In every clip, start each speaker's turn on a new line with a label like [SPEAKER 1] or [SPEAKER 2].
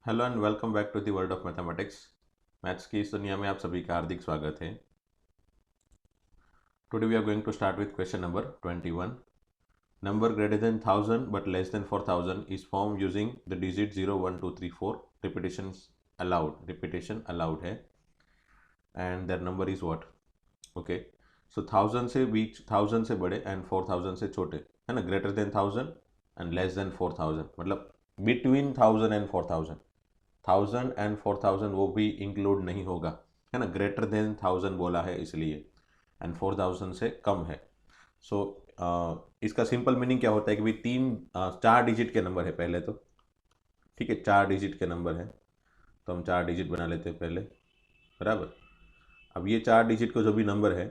[SPEAKER 1] Hello and welcome back to the world of mathematics. Maths की इस दुनिया में आप सभी का हार्दिक स्वागत है। Today we are going to start with question number 21। Number greater than 1000 but less than 4000 is form using the digit 0 1 2 3 4। Repetition allowed है and that number is what. Okay, so 1000 से बीच 1000 से बड़े एंड 4000 से छोटे, है ना। Greater than 1000 and less than 4000 मतलब between 1000 and 4000। 1000 and 4000 वो भी इंक्लूड नहीं होगा, है ना। ग्रेटर देन 1000 बोला है इसलिए, एंड 4000 से कम है। सो इसका सिंपल मीनिंग क्या होता है कि भाई चार डिजिट के नंबर है पहले तो, ठीक है। चार डिजिट के नंबर है तो हम चार डिजिट बना लेते हैं पहले, बराबर। अब ये चार डिजिट का जो भी नंबर है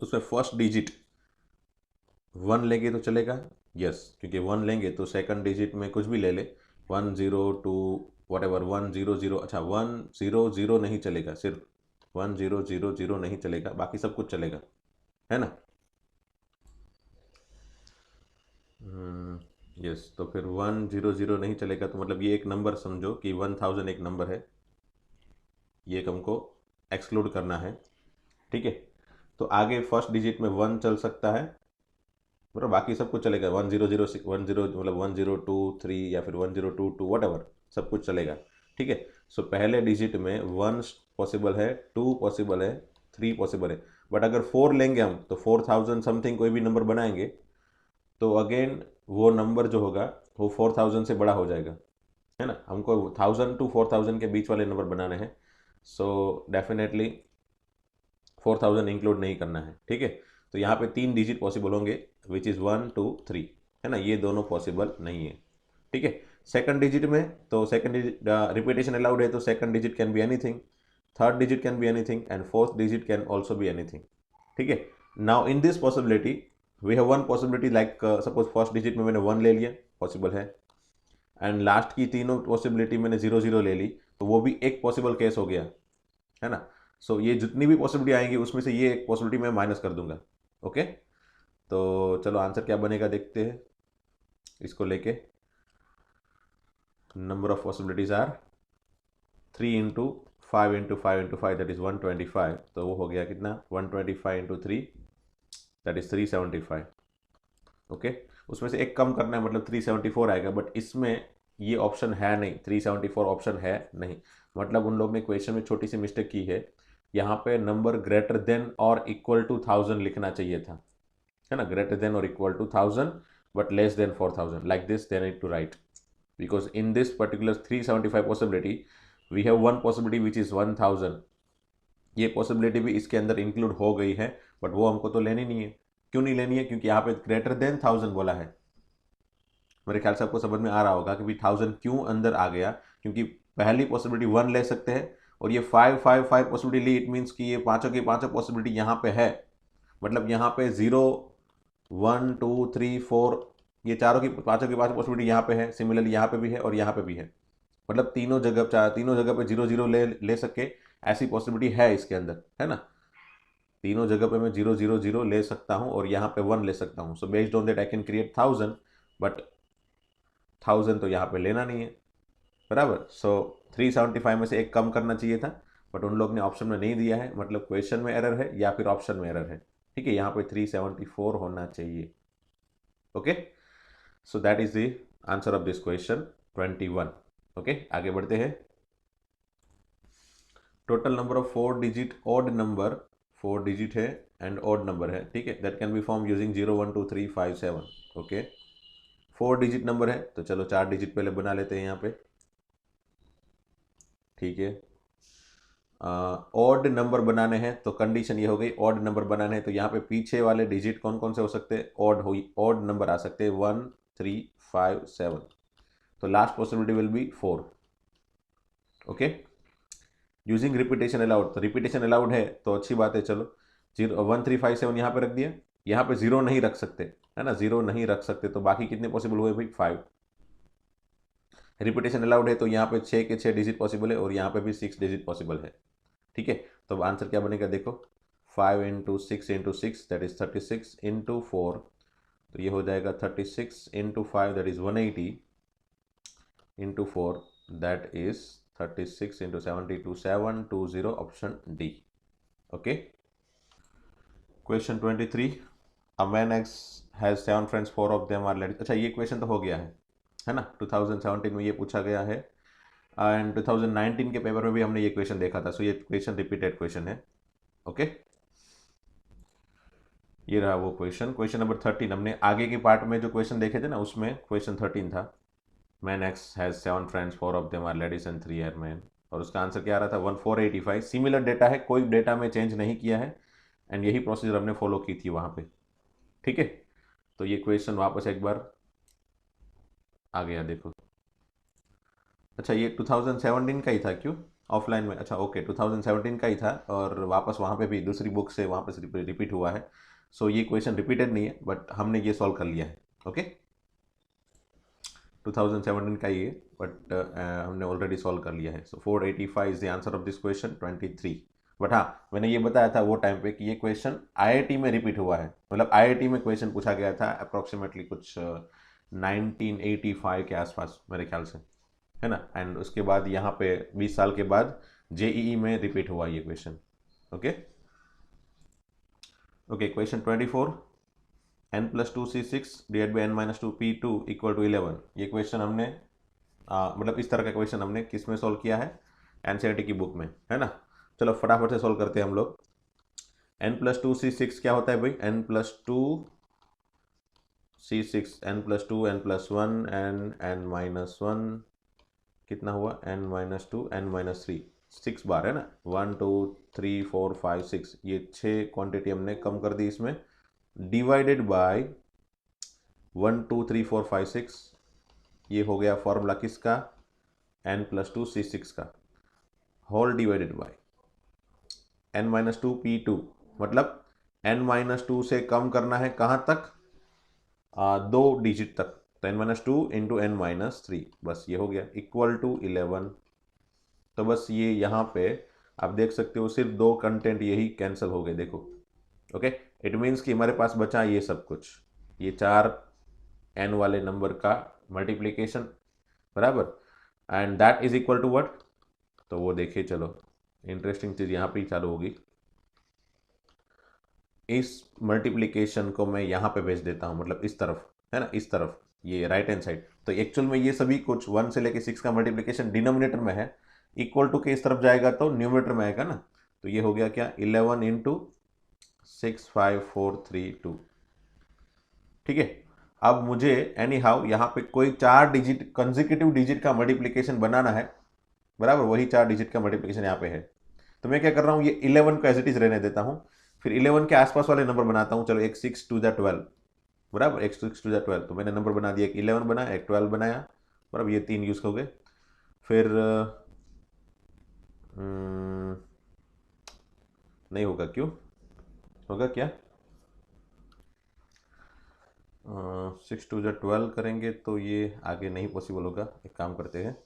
[SPEAKER 1] उसमें फर्स्ट डिजिट वन लेंगे तो चलेगा, यस, क्योंकि वन लेंगे तो सेकंड डिजिट में कुछ भी ले ले, 102 वट एवर 100, अच्छा 100 नहीं चलेगा, सिर्फ 1000 नहीं चलेगा, बाकी सब कुछ चलेगा, है ना। यस, तो फिर 100 नहीं चलेगा तो मतलब ये एक नंबर समझो कि 1000 एक नंबर है, ये एक हमको एक्सक्लूड करना है, ठीक है। तो आगे फर्स्ट डिजिट में वन चल सकता है, मतलब बाकी सब कुछ चलेगा, 100 मतलब 1023 या फिर 1022 वट एवर, सब कुछ चलेगा, ठीक है। सो पहले डिजिट में वन पॉसिबल है, टू पॉसिबल है, थ्री पॉसिबल है, बट अगर फोर लेंगे हम तो 4000 समथिंग कोई भी नंबर बनाएंगे तो अगेन वो नंबर जो होगा वो 4000 से बड़ा हो जाएगा, है ना। हमको 1000 टू 4000 के बीच वाले नंबर बनाने हैं, सो डेफिनेटली 4000 इंक्लूड नहीं करना है, ठीक है। तो यहाँ पे तीन डिजिट पॉसिबल होंगे विच इज़ 1 2 3, है ना, ये दोनों पॉसिबल नहीं है, ठीक है। सेकंड डिजिट में तो सेकंड डिजिट रिपीटेशन अलाउड है तो second digit can be anything, third digit can be anything and fourth digit can also be anything, ठीक है। Now in this possibility we have one possibility, like suppose first digit में मैंने one ले लिया, possible है, and last की तीनों possibility मैंने 0 0 ले ली तो वो भी एक पॉसिबल केस हो गया, है ना। सो ये जितनी भी पॉसिबिलिटी आएंगी उसमें से ये एक पॉसिबिलिटी मैं माइनस कर दूंगा, ओके। तो चलो आंसर क्या बनेगा देखते हैं इसको लेके। Number of possibilities are 3 into 5 into 5 into 5 that is 125, तो वो हो गया कितना, 125 इंटू 3 दैट इज 375, ओके। उसमें से एक कम करना है मतलब 374 आएगा, बट इसमें ये ऑप्शन है नहीं, 374 ऑप्शन है नहीं, मतलब उन लोग ने क्वेश्चन में छोटी सी मिस्टेक की है। यहाँ पे नंबर ग्रेटर देन और इक्वल टू 1000 लिखना चाहिए था, है ना, ग्रेटर देन और equal to 1000 but less than 4000, like this they need to write, because in this particular 375 possibility we have one possibility which is 1000, ये पॉसिबिलिटी भी इसके अंदर इंक्लूड हो गई है, बट वो हमको तो लेनी नहीं है। क्यों नहीं लेनी है, क्योंकि यहाँ पे ग्रेटर देन 1000 बोला है। मेरे ख्याल से आपको समझ में आ रहा होगा कि भाई 1000 क्यों अंदर आ गया, क्योंकि पहली पॉसिबिलिटी वन ले सकते हैं और ये 5 5 5 पॉसिबिलिटी ली, इट मीन्स कि ये पांचों की पांचों पॉसिबिलिटी यहाँ पे है, मतलब यहाँ पे 0 1 2 3 4, ये चारों की पांचों की पांचों पॉसिबिलिटी यहाँ पे है, सिमिलरली यहाँ पे भी है और यहाँ पे भी है, मतलब तीनों जगह पे 0 0 ले ले सके ऐसी पॉसिबिलिटी है इसके अंदर, है ना। तीनों जगह पे मैं 0 0 0 ले सकता हूँ और यहाँ पे वन ले सकता हूँ, so based on that I can create 1000, but 1000 तो यहाँ पे लेना नहीं है, बराबर। सो 375 में से एक कम करना चाहिए था, बट उन लोग ने ऑप्शन में नहीं दिया है, मतलब क्वेश्चन में एरर है या फिर ऑप्शन में एरर है, ठीक है। यहाँ पे 374 होना चाहिए, okay. So that is the answer of this question 21, okay. आगे बढ़ते हैं। Total number of four digit odd number, four digit है एंड ऑड नंबर है, ठीक है, that can be form using 0 1 2 3 5 7, okay. Four digit number है तो चलो चार डिजिट पहले बना लेते हैं यहाँ पे, ठीक है। ऑड नंबर बनाने हैं तो कंडीशन ये हो गई, ऑड नंबर बनाने हैं तो यहाँ पे पीछे वाले डिजिट कौन कौन से हो सकते हैं, ऑड नंबर आ सकते हैं, 1 3 5 7, तो last possibility will be 4, okay. Using repetition allowed, तो रिपीटेशन अलाउड है तो अच्छी बात है, चलो 0 1 3 5 7 यहाँ पे रख दिया, यहाँ पे जीरो नहीं रख सकते, है ना, जीरो नहीं रख सकते, तो बाकी कितने पॉसिबल हुए भाई, 5। रिपीटेशन अलाउड है तो यहाँ पे 6 के 6 डिजिट पॉसिबल है और यहाँ पे भी 6 डिजिट पॉसिबल है, ठीक है। तो अब आंसर क्या बनेगा देखो, 5 इंटू 6 दैट इज 36 इंटू 4, तो ये हो जाएगा 36 into 5 that is 180 into 4 that is 36 into 72, 720, option D. Okay, question 23, a man X has 7 friends, 4 of them are ladies. अच्छा, ये क्वेश्चन तो हो गया है ना, 2017 में ये पूछा गया है एंड 2019 के पेपर में भी हमने ये क्वेश्चन देखा था, सो ये क्वेश्चन रिपीटेड क्वेश्चन है। ओके, ये रहा वो क्वेश्चन। क्वेश्चन नंबर 13, हमने आगे के पार्ट में जो क्वेश्चन देखे थे ना, उसमें क्वेश्चन 13 था, man X has 7 friends, 4 of them are ladies and 3 are man, और उसका आंसर क्या आ रहा था 1485। सिमिलर डेटा है, कोई डेटा में चेंज नहीं किया है एंड यही प्रोसीजर हमने फॉलो की थी वहाँ पे। ठीक है, तो ये क्वेश्चन वापस एक बार आ गया, देखो। अच्छा, ये 2017 का ही था क्यों ऑफलाइन में? अच्छा ओके, 2017 का ही था और वापस वहाँ पे भी दूसरी बुक से वहाँ पे रिपीट हुआ है। सो ये क्वेश्चन रिपीटेड नहीं है, बट हमने ये सॉल्व कर लिया है। ओके, 2017 का ही है, बट हमने ऑलरेडी सॉल्व कर लिया है। सो 485 is the answer of this question 23। But हाँ, मैंने ये बताया था वो टाइम पे कि ये क्वेश्चन आईआईटी में रिपीट हुआ है, मतलब आईआईटी में क्वेश्चन पूछा गया था अप्रोक्सीमेटली कुछ 1985 के आसपास मेरे ख्याल से, है ना। एंड उसके बाद यहाँ पे 20 साल के बाद जेईई में रिपीट हुआ ये question. Okay okay, question 24, n+2c6 divide by n-2p2 equal to 11। ये क्वेश्चन हमने मतलब इस तरह का क्वेश्चन हमने किस में सॉल्व किया है, एनसीईआरटी की बुक में, है ना। चलो फटाफट से सॉल्व करते हैं हम लोग। n+2c6 क्या होता है भाई, n+2c6, n+2 n+1 n-1 कितना हुआ, n-2 n-3, 6 बार है ना, 1 2 3 4 5 6, ये 6 क्वांटिटी हमने कम कर दी इसमें, डिवाइडेड बाय 1 2 3 4 5 6, ये हो गया फॉर्मूला किसका, n+2c6 का, होल डिवाइडेड बाय n-2p2, मतलब n-2 से कम करना है कहाँ तक, 2 डिजिट तक, तो n-2 इंटू n-3, बस ये हो गया इक्वल टू 11। तो बस ये यहाँ पे आप देख सकते हो सिर्फ 2 कंटेंट यही कैंसिल हो गए, देखो। ओके, इट मीन्स कि हमारे पास बचा ये सब कुछ, ये 4 n वाले नंबर का मल्टीप्लीकेशन, बराबर, and that is equal to what, तो वो देखिए, चलो इंटरेस्टिंग चीज़ यहाँ पे ही चालू होगी। इस मल्टीप्लीकेशन को मैं यहाँ पे भेज देता हूँ, मतलब इस तरफ, है ना, इस तरफ, ये राइट हैंड साइड। तो एक्चुअल में ये सभी कुछ 1 से लेके 6 का मल्टीप्लीकेशन डिनोमिनेटर में है, इक्वल टू के इस तरफ जाएगा तो न्यूमरेटर में आएगा ना। तो ये हो गया क्या, 11 इंटू 65432। ठीक है, अब मुझे एनी हाउ यहाँ पे कोई 4 डिजिट कंसेक्यूटिव डिजिट का मल्टीप्लीकेशन बनाना है, बराबर, वही 4 डिजिट का मल्टीप्लीकेशन यहाँ पे है। तो मैं क्या कर रहा हूँ, ये 11 को एज इट इज रहने देता हूँ, फिर 11 के आसपास वाले नंबर बनाता हूँ। चलो, एक 6 2 ज़ा 12, बराबर, एक 6 2 ज़ा 12, तो मैंने नंबर बना दिया, एक 11 बनाया, एक 12 बनाया, बराबर, ये 3 यूज हो गए। फिर नहीं होगा, क्यों होगा क्या, 6 2 ज़ा 12 करेंगे तो ये आगे नहीं पॉसिबल होगा। एक काम करते हैं,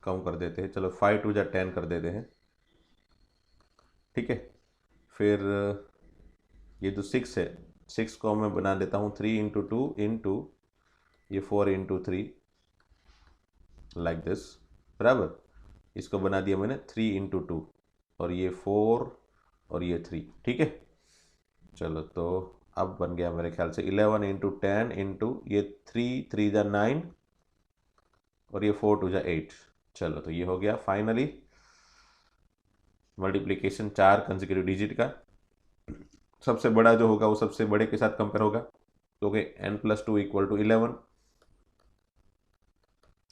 [SPEAKER 1] कम कर देते हैं, चलो 5 2 ज़ा 10 कर देते हैं। ठीक है, फिर ये जो 6 है, 6 को मैं बना देता हूँ 3 इंटू 2 इंटू ये 4 इंटू 3, लाइक दिस, बराबर। इसको बना दिया मैंने 3 इंटू 2, और ये 4 और ये 3। ठीक है, चलो तो अब बन गया मेरे ख्याल से 11 इंटू 10 इंटू ये 3 3 ज़ा 9 और ये 4 2 ज़ा 8। चलो, तो ये हो गया फाइनली मल्टीप्लीकेशन 4 कंसेक्यूटिव डिजिट का। सबसे बड़ा जो होगा वो सबसे बड़े के साथ कंपेयर होगा, तो n+2 equal to 11,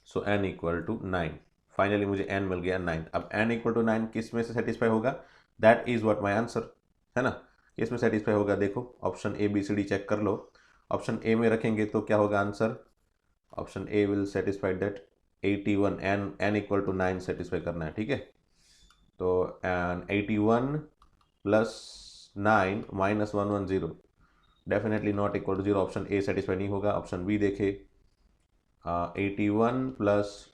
[SPEAKER 1] so n equal to 9। Finally मुझे n मिल गया 9। अब n इक्वल टू 9 किस में से सेटिस्फाई होगा, that is what my answer, है ना। किस में सेटिस्फाई होगा, देखो option A B C D check कर लो। ऑप्शन ए में रखेंगे तो क्या होगा answer, option A will satisfy that 81, n equal to 9 satisfy करना है। ठीक है, तो 81 plus 9 minus 110 definitely not equal to 0, option A satisfy नहीं होगा। ऑप्शन बी देखे, 81 प्लस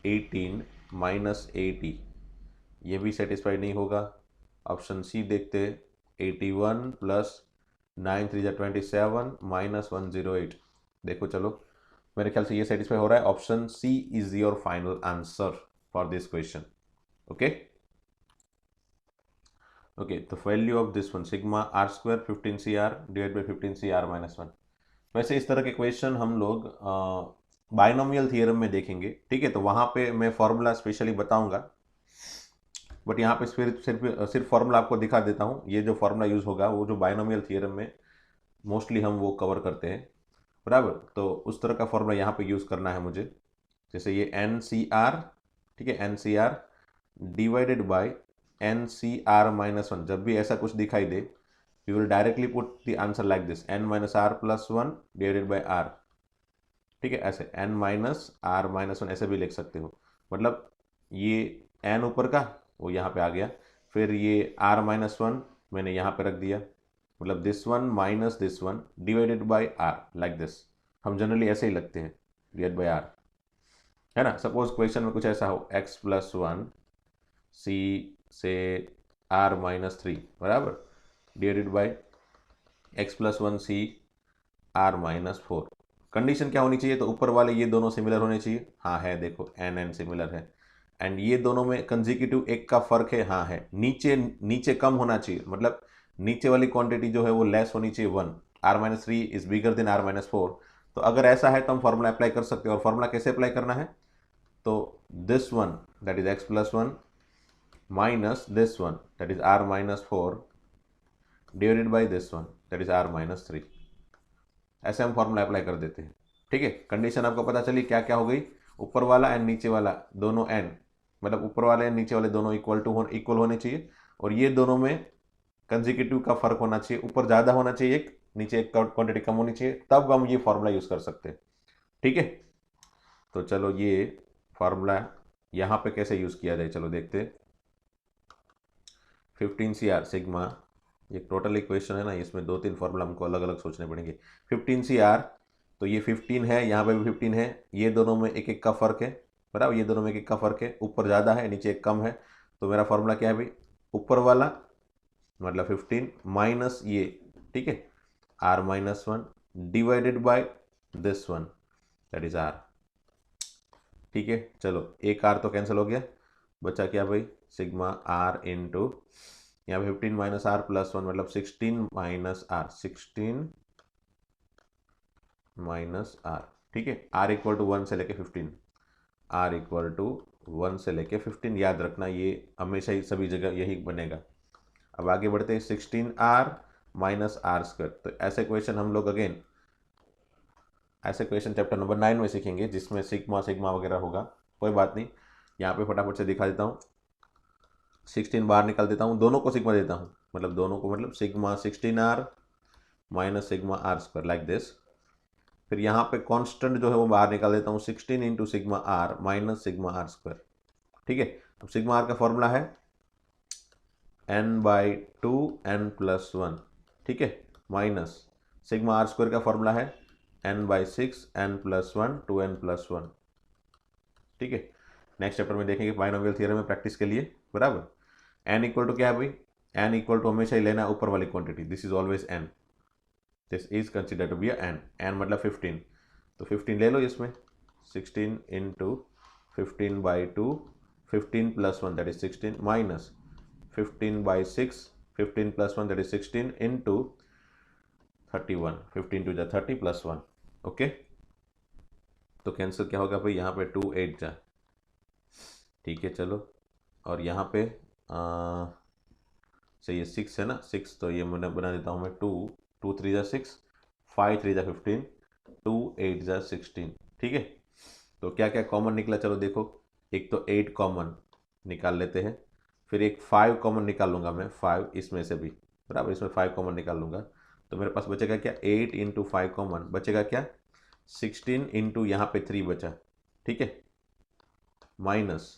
[SPEAKER 1] 18 माइनस 80, ये भी सेटिस्फाई नहीं होगा। ऑप्शन सी देखते, 81 प्लस 9 3 ज़ा 27 माइनस 108, देखो चलो मेरे ख्याल से ये सेटिस्फाई हो रहा है। Option C is your final answer for this question. Okay okay, तो value of this one sigma are square 15 C R divide by 15 C are minus 1। वैसे इस तरह के क्वेश्चन हम लोग बाइनोमियल थियरम में देखेंगे, ठीक है, तो वहाँ पे मैं फॉर्मूला स्पेशली बताऊंगा, बट यहाँ पे सिर्फ सिर्फ सिर्फ फॉर्मूला आपको दिखा देता हूँ। ये जो फॉर्मूला यूज़ होगा वो जो बाइनोमियल थियरम में मोस्टली हम वो कवर करते हैं, बराबर। तो उस तरह का फॉर्मूला यहाँ पे यूज़ करना है मुझे। जैसे ये एन सी आर, ठीक है, N C R divided by N C are minus 1। जब भी ऐसा कुछ दिखाई दे, you will directly put the answer like this, N minus R plus 1 divided by R, ठीक है, ऐसे एन माइनस आर माइनस 1 ऐसे भी लिख सकते हो। मतलब ये एन ऊपर का वो यहाँ पे आ गया, फिर ये आर माइनस 1 मैंने यहाँ पे रख दिया, मतलब this one minus this one divided by r like this. हम जनरली ऐसे ही लगते हैं, डिवाइड बाई आर, है ना। सपोज क्वेश्चन में कुछ ऐसा हो, एक्स प्लस 1 सी से आर माइनस 3 बराबर divided by x plus 1 C are minus 4। Condition क्या होनी चाहिए, तो ऊपर वाले ये दोनों सिमिलर होने चाहिए, हाँ है, देखो एन एन सिमिलर है, एंड ये दोनों में कंजिक्यूटिव एक का फर्क है, हाँ है। नीचे नीचे कम होना चाहिए, मतलब नीचे वाली क्वांटिटी जो है वो लेस होनी चाहिए 1, r minus 3 is bigger than r minus 4। तो अगर ऐसा है तो हम फॉर्मूला अप्लाई कर सकते हैं। और फॉर्मूला कैसे अप्लाई करना है, तो this one that is x plus 1 minus this one that is r minus 4 divided by this one that is r minus 3, ऐसे हम फॉर्मूला अप्लाई कर देते हैं, ठीक है। कंडीशन आपको पता चली क्या क्या हो गई, ऊपर वाला एंड नीचे वाला दोनों एन, मतलब ऊपर वाले एंड नीचे वाले दोनों इक्वल होने चाहिए, और ये दोनों में कंजिक्यूटिव का फर्क होना चाहिए, ऊपर ज़्यादा होना चाहिए एक, नीचे एक क्वांटिटी कम होनी चाहिए, तब हम ये फॉर्मूला यूज़ कर सकते हैं, ठीक है। तो चलो ये फार्मूला यहाँ पे कैसे यूज़ किया जाए, चलो देखते हैं। 15 सी आर सिग्मा, ये टोटल इक्वेशन है ना, इसमें दो तीन फार्मूला हमको अलग अलग सोचने पड़ेंगे। 15 सी आर, तो ये 15 है, यहाँ पे भी 15 है, ये दोनों में एक एक का फर्क है, बराबर, ये दोनों में एक एक का फर्क है, ऊपर ज़्यादा है नीचे एक कम है। तो मेरा फार्मूला क्या है भाई, ऊपर वाला मतलब 15 माइनस ये, ठीक है, r minus 1 divided by this one that is r, ठीक है। चलो एक आर तो कैंसिल हो गया, बचा क्या भाई, सिग्मा आर इंटू यहाँ पे 15 माइनस आर प्लस 1 मतलब 16 माइनस आर, 16 माइनस आर, ठीक है। आर इक्वल टू 1 से लेके 15, आर इक्वल टू 1 से लेके 15, याद रखना ये हमेशा ही सभी जगह यही बनेगा। अब आगे बढ़ते हैं, 16 आर माइनस आर स्क्वायर। तो ऐसे क्वेश्चन हम लोग अगेन ऐसे क्वेश्चन चैप्टर नंबर 9 में सीखेंगे, जिसमें सिग्मा सिग्मा वगैरह होगा, कोई बात नहीं। यहाँ पे फटाफट से दिखा देता हूँ, 16 बाहर निकाल देता हूँ, दोनों को सिग्मा देता हूँ, मतलब दोनों को, मतलब sigma 16 r minus sigma are square like this. फिर यहाँ पे कांस्टेंट जो है वो बाहर निकाल देता हूँ, 16 into sigma r minus sigma are square, ठीक है। अब सिग्मा आर का फॉर्मूला है n बाई 2 n प्लस 1, ठीक है, माइनस सिग्मा आर स्क्वायर का फॉर्मूला है n by 6 n plus 1 2n plus 1, ठीक है। नेक्स्ट चैप्टर में देखेंगे बाइनोमियल थ्योरम में प्रैक्टिस के लिए, बराबर। n इक्वल टू क्या है भाई, n इक्वल टू हमेशा ही लेना है ऊपर वाली quantity, this is always n, this is considered to be n, n मतलब 15, तो 15 ले लो इसमें, 16 into 15 by 2 15 plus 1 that is 16 minus 15 by 6 15 plus 1 that is 16 into 31, 15 two जा 30 प्लस 1, ओके। तो कैंसिल क्या होगा भाई, यहाँ पे 2 8 जा, ठीक है, चलो। और यहाँ पे से ये 6 है ना, 6, तो ये मैंने बना देता हूँ मैं 2 2 3 जा 6 5 3 जा 15 2 8 जा 16, ठीक है। तो क्या क्या कॉमन निकला, चलो देखो, एक तो 8 कॉमन निकाल लेते हैं, फिर एक 5 कॉमन निकाल लूँगा मैं, 5 इसमें से भी, बराबर, इसमें 5 कॉमन निकाल लूँगा, तो मेरे पास बचेगा क्या, 8 इंटू 5 कॉमन बचेगा क्या, 16 इंटू यहाँ पे 3 बचा, ठीक है, माइनस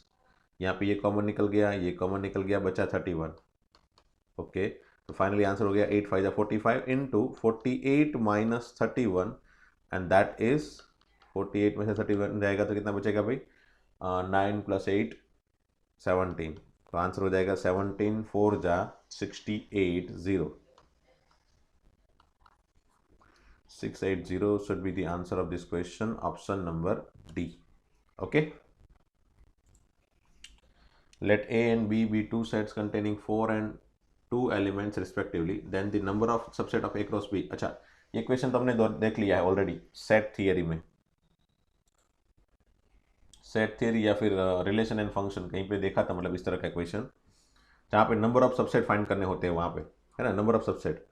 [SPEAKER 1] यहाँ पे ये कॉमन निकल गया, ये कॉमन निकल गया, बचा 31, ओके। तो फाइनली आंसर हो गया 8 5 45 into 48 minus 31, and that is 48 में से 31 जाएगा तो कितना बचेगा भाई, 9 प्लस 8 17, तो आंसर हो जाएगा 17 4 जा 68 0, 680 should be the answer of this question, option number D. Okay, let A and B be two sets containing 4 and 2 elements respectively, then the number of subset of A cross B. अच्छा, ये question तो हमने देख लिया है already set theory में, set theory या फिर रिलेशन एंड फंक्शन कहीं पे देखा था, मतलब इस तरह का क्वेश्चन जहाँ पे नंबर ऑफ सबसेट फाइंड करने होते हैं वहाँ पे, है ना, नंबर ऑफ सबसेट।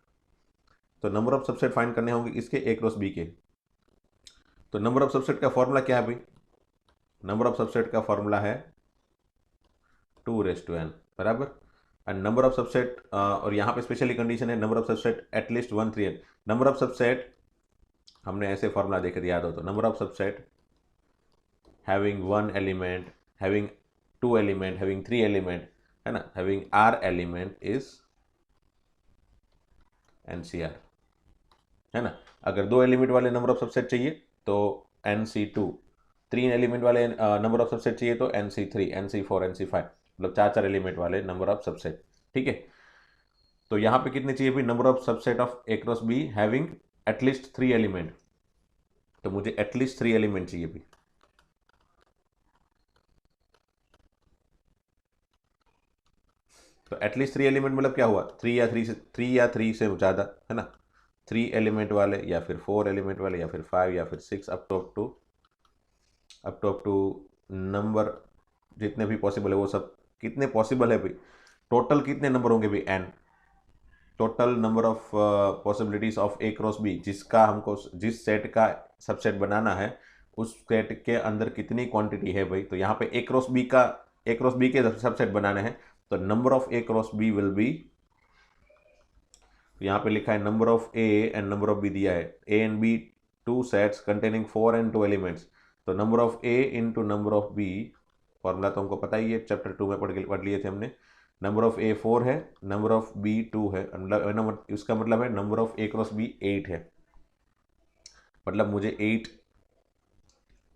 [SPEAKER 1] तो नंबर ऑफ सबसेट फाइंड करने होंगे इसके ए क्रॉस बी के। तो नंबर ऑफ सबसेट का फॉर्मूला क्या है भाई? नंबर ऑफ सबसेट का फॉर्मूला है 2n बराबर, एंड नंबर ऑफ सबसेट, और यहाँ पे स्पेशली कंडीशन है number of subset at least 1 3n। Number of subset हमने ऐसे फॉर्मूला देखे थे, याद हो तो, number of subset having 1 element, having 2 element, having 3 element, है ना, having r element is NCR, है ना। अगर 2 एलिमेंट वाले नंबर ऑफ सबसेट चाहिए तो NC2, 3 एलिमेंट वाले नंबर ऑफ सबसेट चाहिए तो NC3, NC4, NC5, मतलब 4 एलिमेंट वाले नंबर ऑफ सबसेट, ठीक है। तो यहाँ पे कितने चाहिए भी? Number of subset of A cross B having at least 3 element, तो मुझे एटलीस्ट 3 एलिमेंट चाहिए भी। तो एटलीस्ट 3 एलिमेंट मतलब क्या हुआ? 3 या 3 से ज़्यादा, है ना, 3 एलिमेंट वाले या फिर 4 एलिमेंट वाले या फिर 5 या फिर 6 अप टू नंबर जितने भी पॉसिबल है वो सब। कितने पॉसिबल है भाई? टोटल कितने नंबर होंगे भाई? n। Total number of possibilities of A cross B, जिसका हमको जिस सेट का सबसेट बनाना है उस सेट के अंदर कितनी क्वांटिटी है भाई? तो यहाँ पे A क्रॉस B के सबसेट बनाने हैं, तो number of A cross B will be, यहाँ पे लिखा है number of A and number of B दिया है, A and B 2 sets containing 4 and 2 elements. तो number of A into number of B, formula तो हमको पता ही है, चैप्टर 2 में पढ़ लिए थे हमने। नंबर ऑफ A 4 है, नंबर ऑफ B 2 है, इसका मतलब है number of A cross B 8 है, मतलब मुझे 8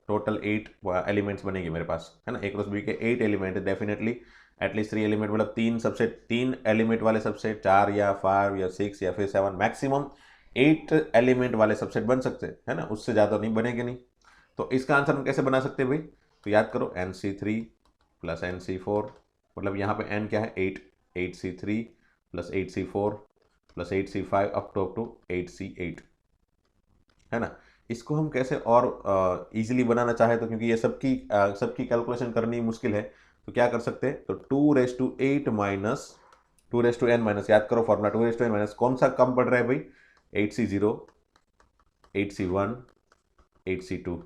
[SPEAKER 1] टोटल 8 एलिमेंट्स बनेंगे मेरे पास, है ना। A क्रॉस B के 8 एलिमेंट है, डेफिनेटली एटलीस्ट 3 एलिमेंट, मतलब 3 एलिमेंट वाले सबसेट, 4 या 5 या 6 या फिर 7, मैक्सिमम 8 एलिमेंट वाले सबसेट बन सकते हैं, है ना, उससे ज़्यादा नहीं बनेंगे नहीं। तो इसका आंसर हम कैसे बना सकते हैं भाई? तो याद करो NC3 प्लस NC4, मतलब यहाँ पे n क्या है? 8, 8C3 plus 8C4 plus 8C5 up to 8C8, है ना। इसको हम कैसे और इजीली बनाना चाहे तो, क्योंकि ये सबकी कैलकुलेशन करनी मुश्किल है, तो क्या कर सकते हैं? तो 2⁸ माइनस 2⁻n माइनस, याद करो फॉर्मूला 2⁻n माइनस, कौन सा कम पड़ रहा है भाई? 8C0, 8C1, 8C2,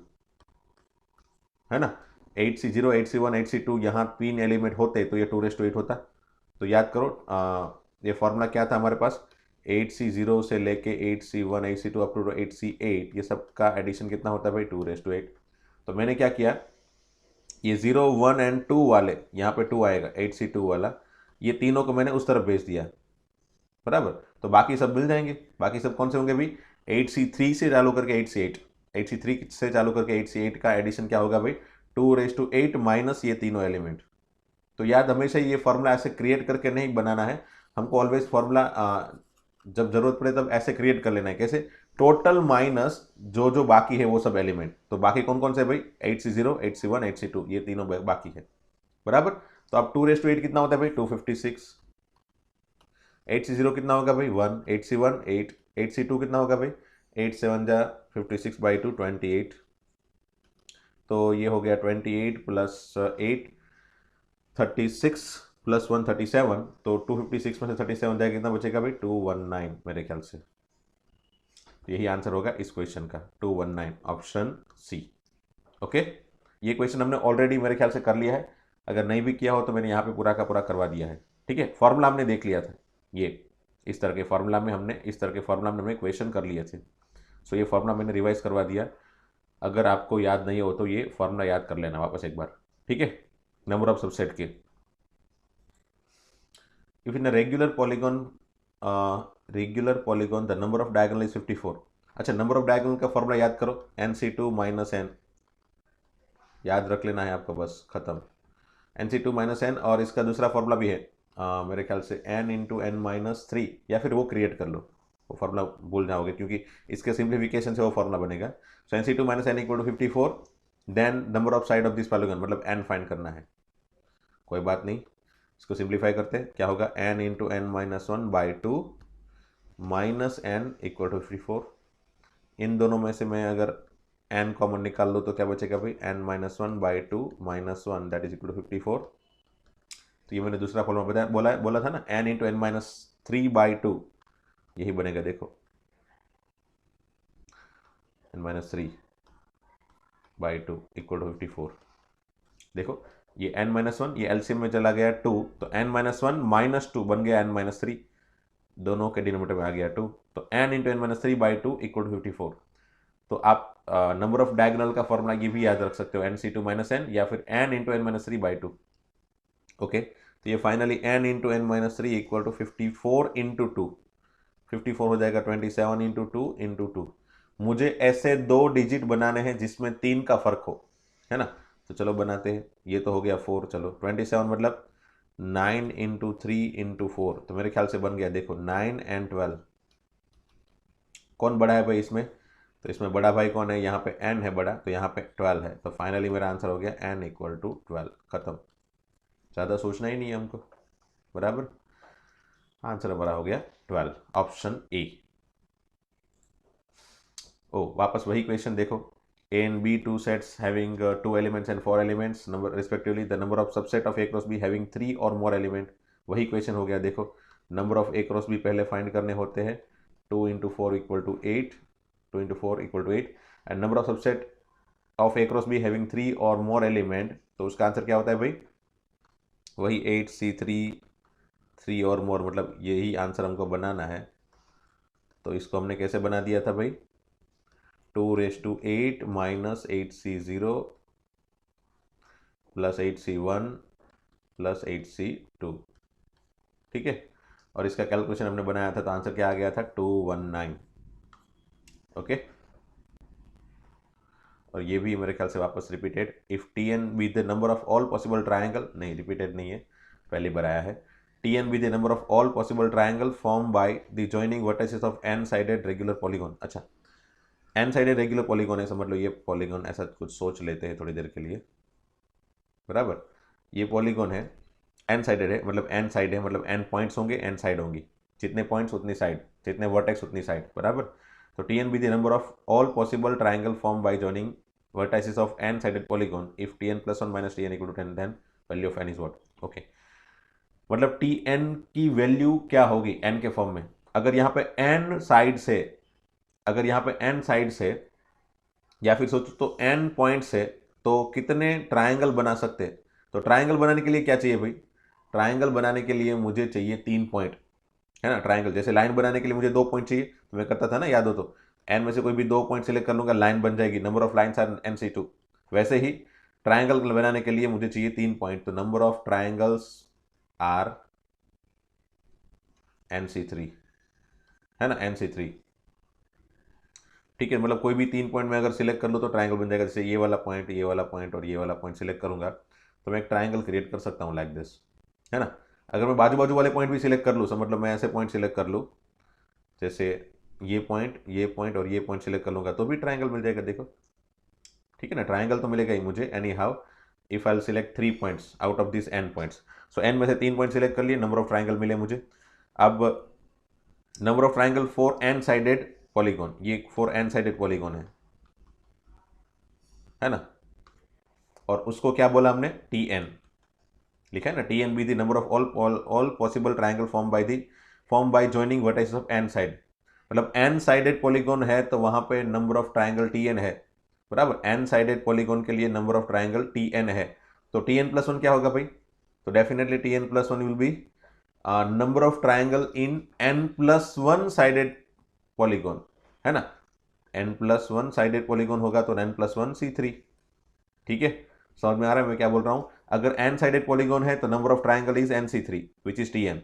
[SPEAKER 1] है ना। 8C0, 8C1, 8C2, यहाँ 3 एलिमेंट होते तो ये 2⁸ होता। तो याद करो ये फॉर्मूला क्या था हमारे पास? 8C0 से लेके 8C1, 8C2 up to 8C8, ये सब का एडिशन कितना होता है भाई? 2⁸। तो मैंने क्या किया, ये 0, 1 एंड 2 वाले, यहाँ पे 2 आएगा, 8C2 वाला, ये तीनों को मैंने उस तरफ भेज दिया, बराबर। तो बाकी सब मिल जाएंगे। बाकी सब कौन से होंगे भाई? 8C3 से चालू करके 8C8, 8C3 से चालू करके 8C8 का एडिशन क्या होगा भाई? 2⁸ माइनस ये तीनों एलिमेंट। तो याद हमेशा ये फॉर्मूला ऐसे क्रिएट करके नहीं बनाना है हमको, ऑलवेज फॉर्मूला जब जरूरत पड़े तब ऐसे क्रिएट कर लेना है। कैसे? टोटल माइनस जो बाकी है वो सब एलिमेंट। तो बाकी कौन कौन से भाई? 8C0, 8C1, 8C2, ये तीनों बाकी है, बराबर। तो अब 2⁸ कितना होता है भाई? 256। 8C0 कितना होगा भाई? 1, 8C1 8, 8C2 कितना होगा भाई? 8 7 जा 56/2 28। तो ये हो गया 28 प्लस 8 36 प्लस 1 37। तो 256 में से 37 जाएगा, कितना बचेगा भाई? 219 मेरे ख्याल से। यही आंसर होगा इस क्वेश्चन का, 219, ऑप्शन सी। ओके, ये क्वेश्चन हमने ऑलरेडी मेरे ख्याल से कर लिया है, अगर नहीं भी किया हो तो मैंने यहाँ पे पूरा का पूरा करवा दिया है, ठीक है। फॉर्मूला हमने देख लिया था, ये इस तरह के फॉर्मूला में हमने क्वेश्चन कर लिए थे। सो ये फॉर्मूला मैंने रिवाइज करवा दिया। अगर आपको याद नहीं हो तो ये फॉर्मूला याद कर लेना वापस एक बार, ठीक है, नंबर ऑफ सबसेट के। If in a regular polygon the number of diagonal is 54। अच्छा, नंबर ऑफ डायगोनल का फॉर्मूला याद करो, NC2 माइनस n, याद रख लेना है आपको, बस खत्म। NC2 माइनस n, और इसका दूसरा फॉर्मूला भी है मेरे ख्याल से n इंटू n माइनस 3, या फिर वो क्रिएट कर लो, वो फार्मूला भूल जाओगे, क्योंकि इसके सिंप्लीफिकेशन से वो फार्मूला बनेगा। So NC2 - N = 54, then number of side of this polygon, मतलब n फाइंड करना है। कोई बात नहीं, इसको सिंप्लीफाई करते हैं, क्या होगा, n × n - 1/2 माइनस n = 54। इन दोनों में से मैं अगर n कॉमन निकाल लो तो क्या बचेगा भाई, n - 1/2 - 1 दैट इज = 54। तो ये मैंने दूसरा फॉर्मूला बताया, बोला था ना, n × n - 3/2, यही बनेगा, देखो n - 3/2 = 54। देखो ये n - 1, ये एलसीएम में चला गया 2, तो n - 1 - 2 बन गया n - 3, दोनों के डिनोमिनेटर में आ गया 2, तो n × n - 3/2 = 54। तो आप नंबर ऑफ डायगोनल का फॉर्मूला ये भी याद रख सकते हो, NC2 - N या फिर n × n - 3/2। ओके, तो ये फाइनली n × n - 3 = 54 × 2, 54 हो जाएगा 27 × 2 × 2। मुझे ऐसे 2 डिजिट बनाने हैं जिसमें 3 का फर्क हो, है ना। तो चलो बनाते हैं, ये तो हो गया 4, चलो 27 मतलब 9 × 3 × 4, तो मेरे ख्याल से बन गया, देखो 9 और 12। कौन बड़ा है भाई इसमें, तो इसमें बड़ा भाई कौन है, यहाँ पे n है बड़ा, तो यहाँ पे 12 है, तो फाइनली मेरा आंसर हो गया n = 12। खत्म, ज़्यादा सोचना ही नहीं है हमको, बराबर। आंसर हमारा हो गया 12, ऑप्शन ए। ओ वापस वही क्वेश्चन देखो, A and B two sets having 2 elements and 4 elements number respectively, the number of subset of A × B having 3 or more element। वही क्वेश्चन हो गया, देखो नंबर ऑफ A × B पहले फाइंड करने होते हैं, 2 × 4 = 8, 2 × 4 = 8, and number of subset of A × B having 3 और मोर element, तो उसका आंसर क्या होता है भाई, वही 8C3, 3 और मोर, मतलब यही आंसर हमको बनाना है। तो इसको हमने कैसे बना दिया था भाई, 2⁸ - 8C0 + 8C1 + 8C2, ठीक है। और इसका कैलकुलेशन हमने बनाया था, तो आंसर क्या आ गया था, 219। ओके, और ये भी मेरे ख्याल से वापस repeated, if Tn be the number of all possible triangle, नहीं रिपीटेड नहीं है, पहली बार आया है, Tn be the number of all possible triangle form by the joining vertices of n sided regular polygon. अच्छा, n साइडेड रेगुलर पॉलीगॉन है, समझ लो ये पॉलीगॉन, ऐसा कुछ सोच लेते हैं थोड़ी देर के लिए, बराबर। ये पॉलीगॉन है, n साइडेड है, मतलब n साइड है, मतलब n पॉइंट्स होंगे, n साइड होंगी, जितने पॉइंट्स उतनी साइड, जितने वर्टेक्स उतनी साइड, बराबर। तो Tn be the number of all possible triangle form by joining vertices of n sided polygon if Tn + 1 - Tn = 10, then value of n is what? Okay, मतलब Tn की value क्या होगी n के form में, अगर यहाँ पे n साइड से, अगर यहाँ पे n साइड से, या फिर सोचो तो n पॉइंट से, तो कितने ट्राइंगल बना सकते हैं। तो ट्राइंगल बनाने के लिए क्या चाहिए भाई, ट्राइंगल बनाने के लिए मुझे चाहिए 3 पॉइंट, है ना। ट्राइंगल जैसे लाइन बनाने के लिए मुझे 2 पॉइंट चाहिए, तो मैं करता था ना, याद हो तो, n में से कोई भी 2 पॉइंट सिलेक्ट कर लूंगा, लाइन बन जाएगी, number of lines are NC2। वैसे ही ट्राइंगल बनाने के लिए मुझे चाहिए 3 पॉइंट, तो number of triangles are NC3, है ना, NC3, ठीक है। मतलब कोई भी 3 पॉइंट में अगर सिलेक्ट कर लो तो ट्राइंगल बन जाएगा, जैसे ये वाला पॉइंट, ये वाला पॉइंट और ये वाला पॉइंट सिलेक्ट करूंगा, तो मैं एक ट्राइंगल क्रिएट कर सकता हूँ लाइक दिस, है ना। अगर मैं बाजू बाजू वाले पॉइंट भी सिलेक्ट कर लूँ, समझ लो मैं ऐसे पॉइंट सिलेक्ट कर लूँ, जैसे ये पॉइंट और ये पॉइंट सिलेक्ट कर लूंगा, तो भी ट्राइंगल मिल जाएगा, देखो, ठीक है ना। ट्राइंगल तो मिलेगा ही मुझे any how, if I select 3 points out of this n points. So n में से 3 पॉइंट सिलेक्ट कर लिए, नंबर ऑफ ट्राइंगल मिले मुझे। अब number of triangle 4 n sided polygon, ये 4 n साइडेड पॉलीगॉन है ना, और उसको क्या बोला हमने, Tn लिखा है ना, Tn be the number of all possible triangle form by joining vertices of n side, मतलब n साइडेड पॉलीगॉन है तो वहां पे नंबर ऑफ ट्राइंगल Tn है, बराबर। n साइडेड पॉलीगॉन के लिए नंबर ऑफ ट्राइंगल Tn है, तो Tn + 1 क्या होगा भाई, तो definitely Tn + 1 will be number of triangle in n + 1 sided polygon, है ना। n + 1 साइडेड पॉलीगॉन होगा तो n + 1 C3, ठीक है। समझ में आ रहा है मैं क्या बोल रहा हूं, अगर n साइडेड पॉलीगॉन है तो number of triangle is NC3 which is Tn,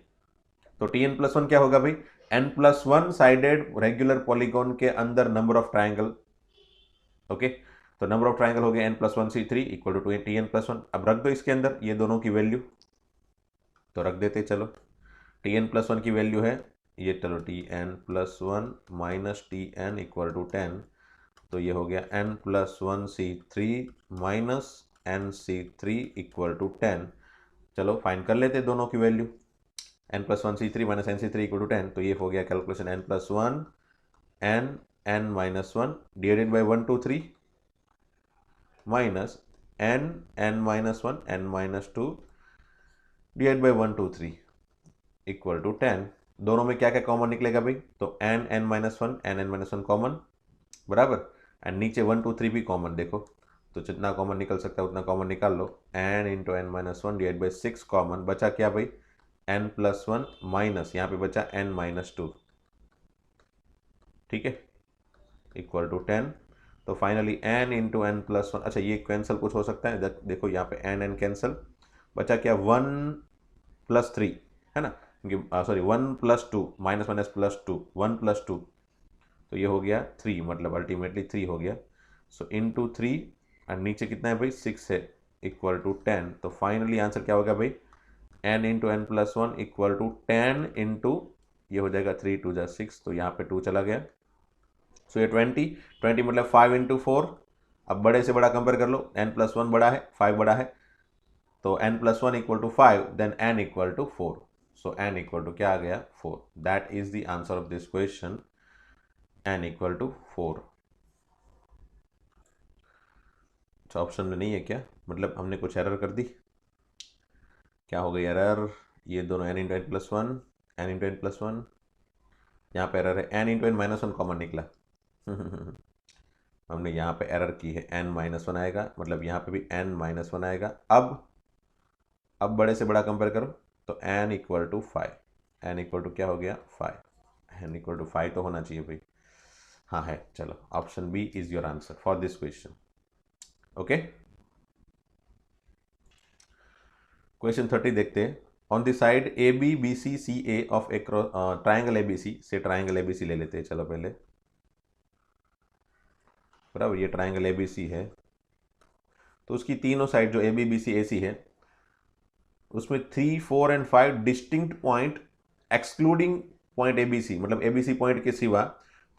[SPEAKER 1] तो Tn + 1 क्या होगा भाई, n + 1 साइडेड रेगुलर पॉलीगॉन के अंदर नंबर ऑफ ट्राइंगल, ओके। तो नंबर ऑफ ट्राइंगल हो गया n + 1 C3 = Tn + 1। अब रख दो इसके अंदर ये दोनों की वैल्यू, तो रख देते चलो, Tn + 1 की वैल्यू है ये चलो Tn+1 minus Tn equal to 10, तो ये हो गया n+1c3 minus nc3 equal to 10। चलो फाइंड कर लेते दोनों की value, n+1c3 minus nc3 equal to 10, तो ये हो गया calculation n+1 n-1 divided by 1 2 3 minus n-1 n-2 divide by 1 2 3 equal to 10। दोनों में क्या क्या कॉमन निकलेगा भाई, तो n-1 n-1 कॉमन बराबर, एंड नीचे 1 2 3 भी कॉमन, देखो तो जितना कॉमन निकल सकता है उतना कॉमन निकाल लो, n into n-1 divide by 6 common, बचा क्या भाई n+1 माइनस यहाँ पे बचा n-2, ठीक है, इक्वल टू 10। तो फाइनली n इंटू n+1, अच्छा ये कैंसिल कुछ हो सकता है, देखो यहाँ पे n कैंसिल, बचा क्या 1+3 है ना, सॉरी 1+2 माइनस माइनस +2 1+2, तो ये हो गया 3, मतलब अल्टीमेटली 3 हो गया। सो इंटू 3 और नीचे कितना है भाई 6 है, इक्वल टू 10। तो फाइनली आंसर क्या होगा भाई n into n+1 equal to 10 into ये हो जाएगा 3 2 जा 6, तो यहाँ पे 2 चला गया। सो ये 20 मतलब 5 इंटू 4। अब बड़े से बड़ा कंपेयर कर लो, n+1 बड़ा है 5 बड़ा है, तो n+1 equal to 5, then n equal to 4। So n equal to क्या आ गया 4। That is the answer of this question, n equal to 4। अच्छा ऑप्शन में नहीं है क्या, मतलब हमने कुछ एरर कर दी, क्या हो गई एरर, ये दोनों n into n+1 n into n+1, यहाँ पे एरर है n इंटू n-1 कॉमन निकला हमने यहाँ पे एरर की है, n-1 आएगा, मतलब यहाँ पे भी n-1 आएगा। अब बड़े से बड़ा कंपेयर करो, तो n equal to 5, n equal to क्या हो गया 5, n इक्वल टू 5 तो होना चाहिए भाई, हाँ है। चलो option B is your answer for this question. Okay, question 30 देखते हैं। On the side A B B C C A of a triangle A B C, से ट्राइंगल ए बी सी ले लेते हैं, चलो पहले बराबर, ये ट्राइंगल ए बी सी है, तो उसकी तीनों साइड जो ए बी बी सी ए सी है, उसमें 3 4 and 5 distinct point excluding point A B C, मतलब ए बी सी पॉइंट के सिवा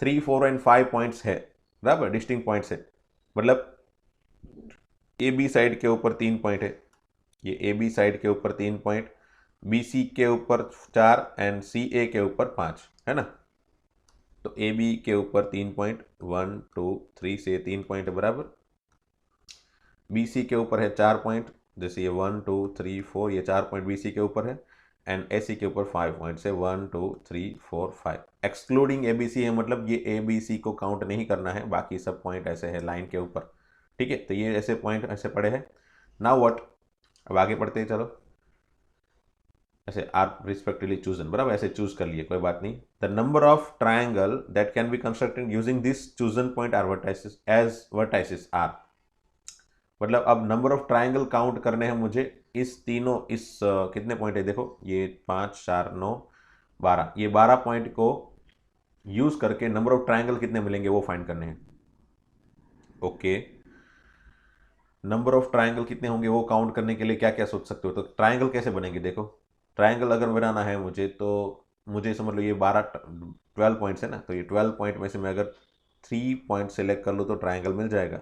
[SPEAKER 1] 3 4 एंड 5 पॉइंट्स है बराबर, डिस्टिंक्ट पॉइंट्स है, मतलब ए बी साइड के ऊपर 3 पॉइंट है, ये ए बी साइड के ऊपर 3 पॉइंट, बी सी के ऊपर 4 एंड सी ए के ऊपर 5 है ना। तो ए बी के ऊपर 3 पॉइंट 1 2 3 से 3 पॉइंट बराबर, बी सी के ऊपर है 4 पॉइंट, जैसे ये 1 2 3 4 ये 4 पॉइंट बी सी के ऊपर है, एंड ए सी के ऊपर 5 पॉइंट है 1 2 3 4 5, एक्सक्लूडिंग ए बी सी है, मतलब ये ए बी सी को काउंट नहीं करना है, बाकी सब पॉइंट ऐसे है लाइन के ऊपर, ठीक है। तो ये ऐसे पॉइंट ऐसे पड़े हैं। नाउ व्हाट, अब आगे पढ़ते हैं, चलो ऐसे आर रिस्पेक्टिवली चूजन बराबर, ऐसे चूज कर लिए कोई बात नहीं। The number of triangle that can be constructed using this chosen point are vertices as vertices are, मतलब अब नंबर ऑफ ट्राइंगल काउंट करने हैं मुझे, इस तीनों इस कितने पॉइंट है देखो, ये 5 4 9 12, ये 12 पॉइंट को यूज करके नंबर ऑफ ट्राइंगल कितने मिलेंगे वो फाइंड करने हैं। ओके, नंबर ऑफ ट्राइंगल कितने होंगे वो काउंट करने के लिए क्या क्या सोच सकते हो, तो ट्राइंगल कैसे बनेंगे, देखो ट्राइंगल अगर बनाना है मुझे, तो मुझे समझ लो ये 12 पॉइंट्स है ना, तो ये 12 पॉइंट में से मैं अगर 3 पॉइंट सेलेक्ट कर लूँ तो ट्राइंगल मिल जाएगा,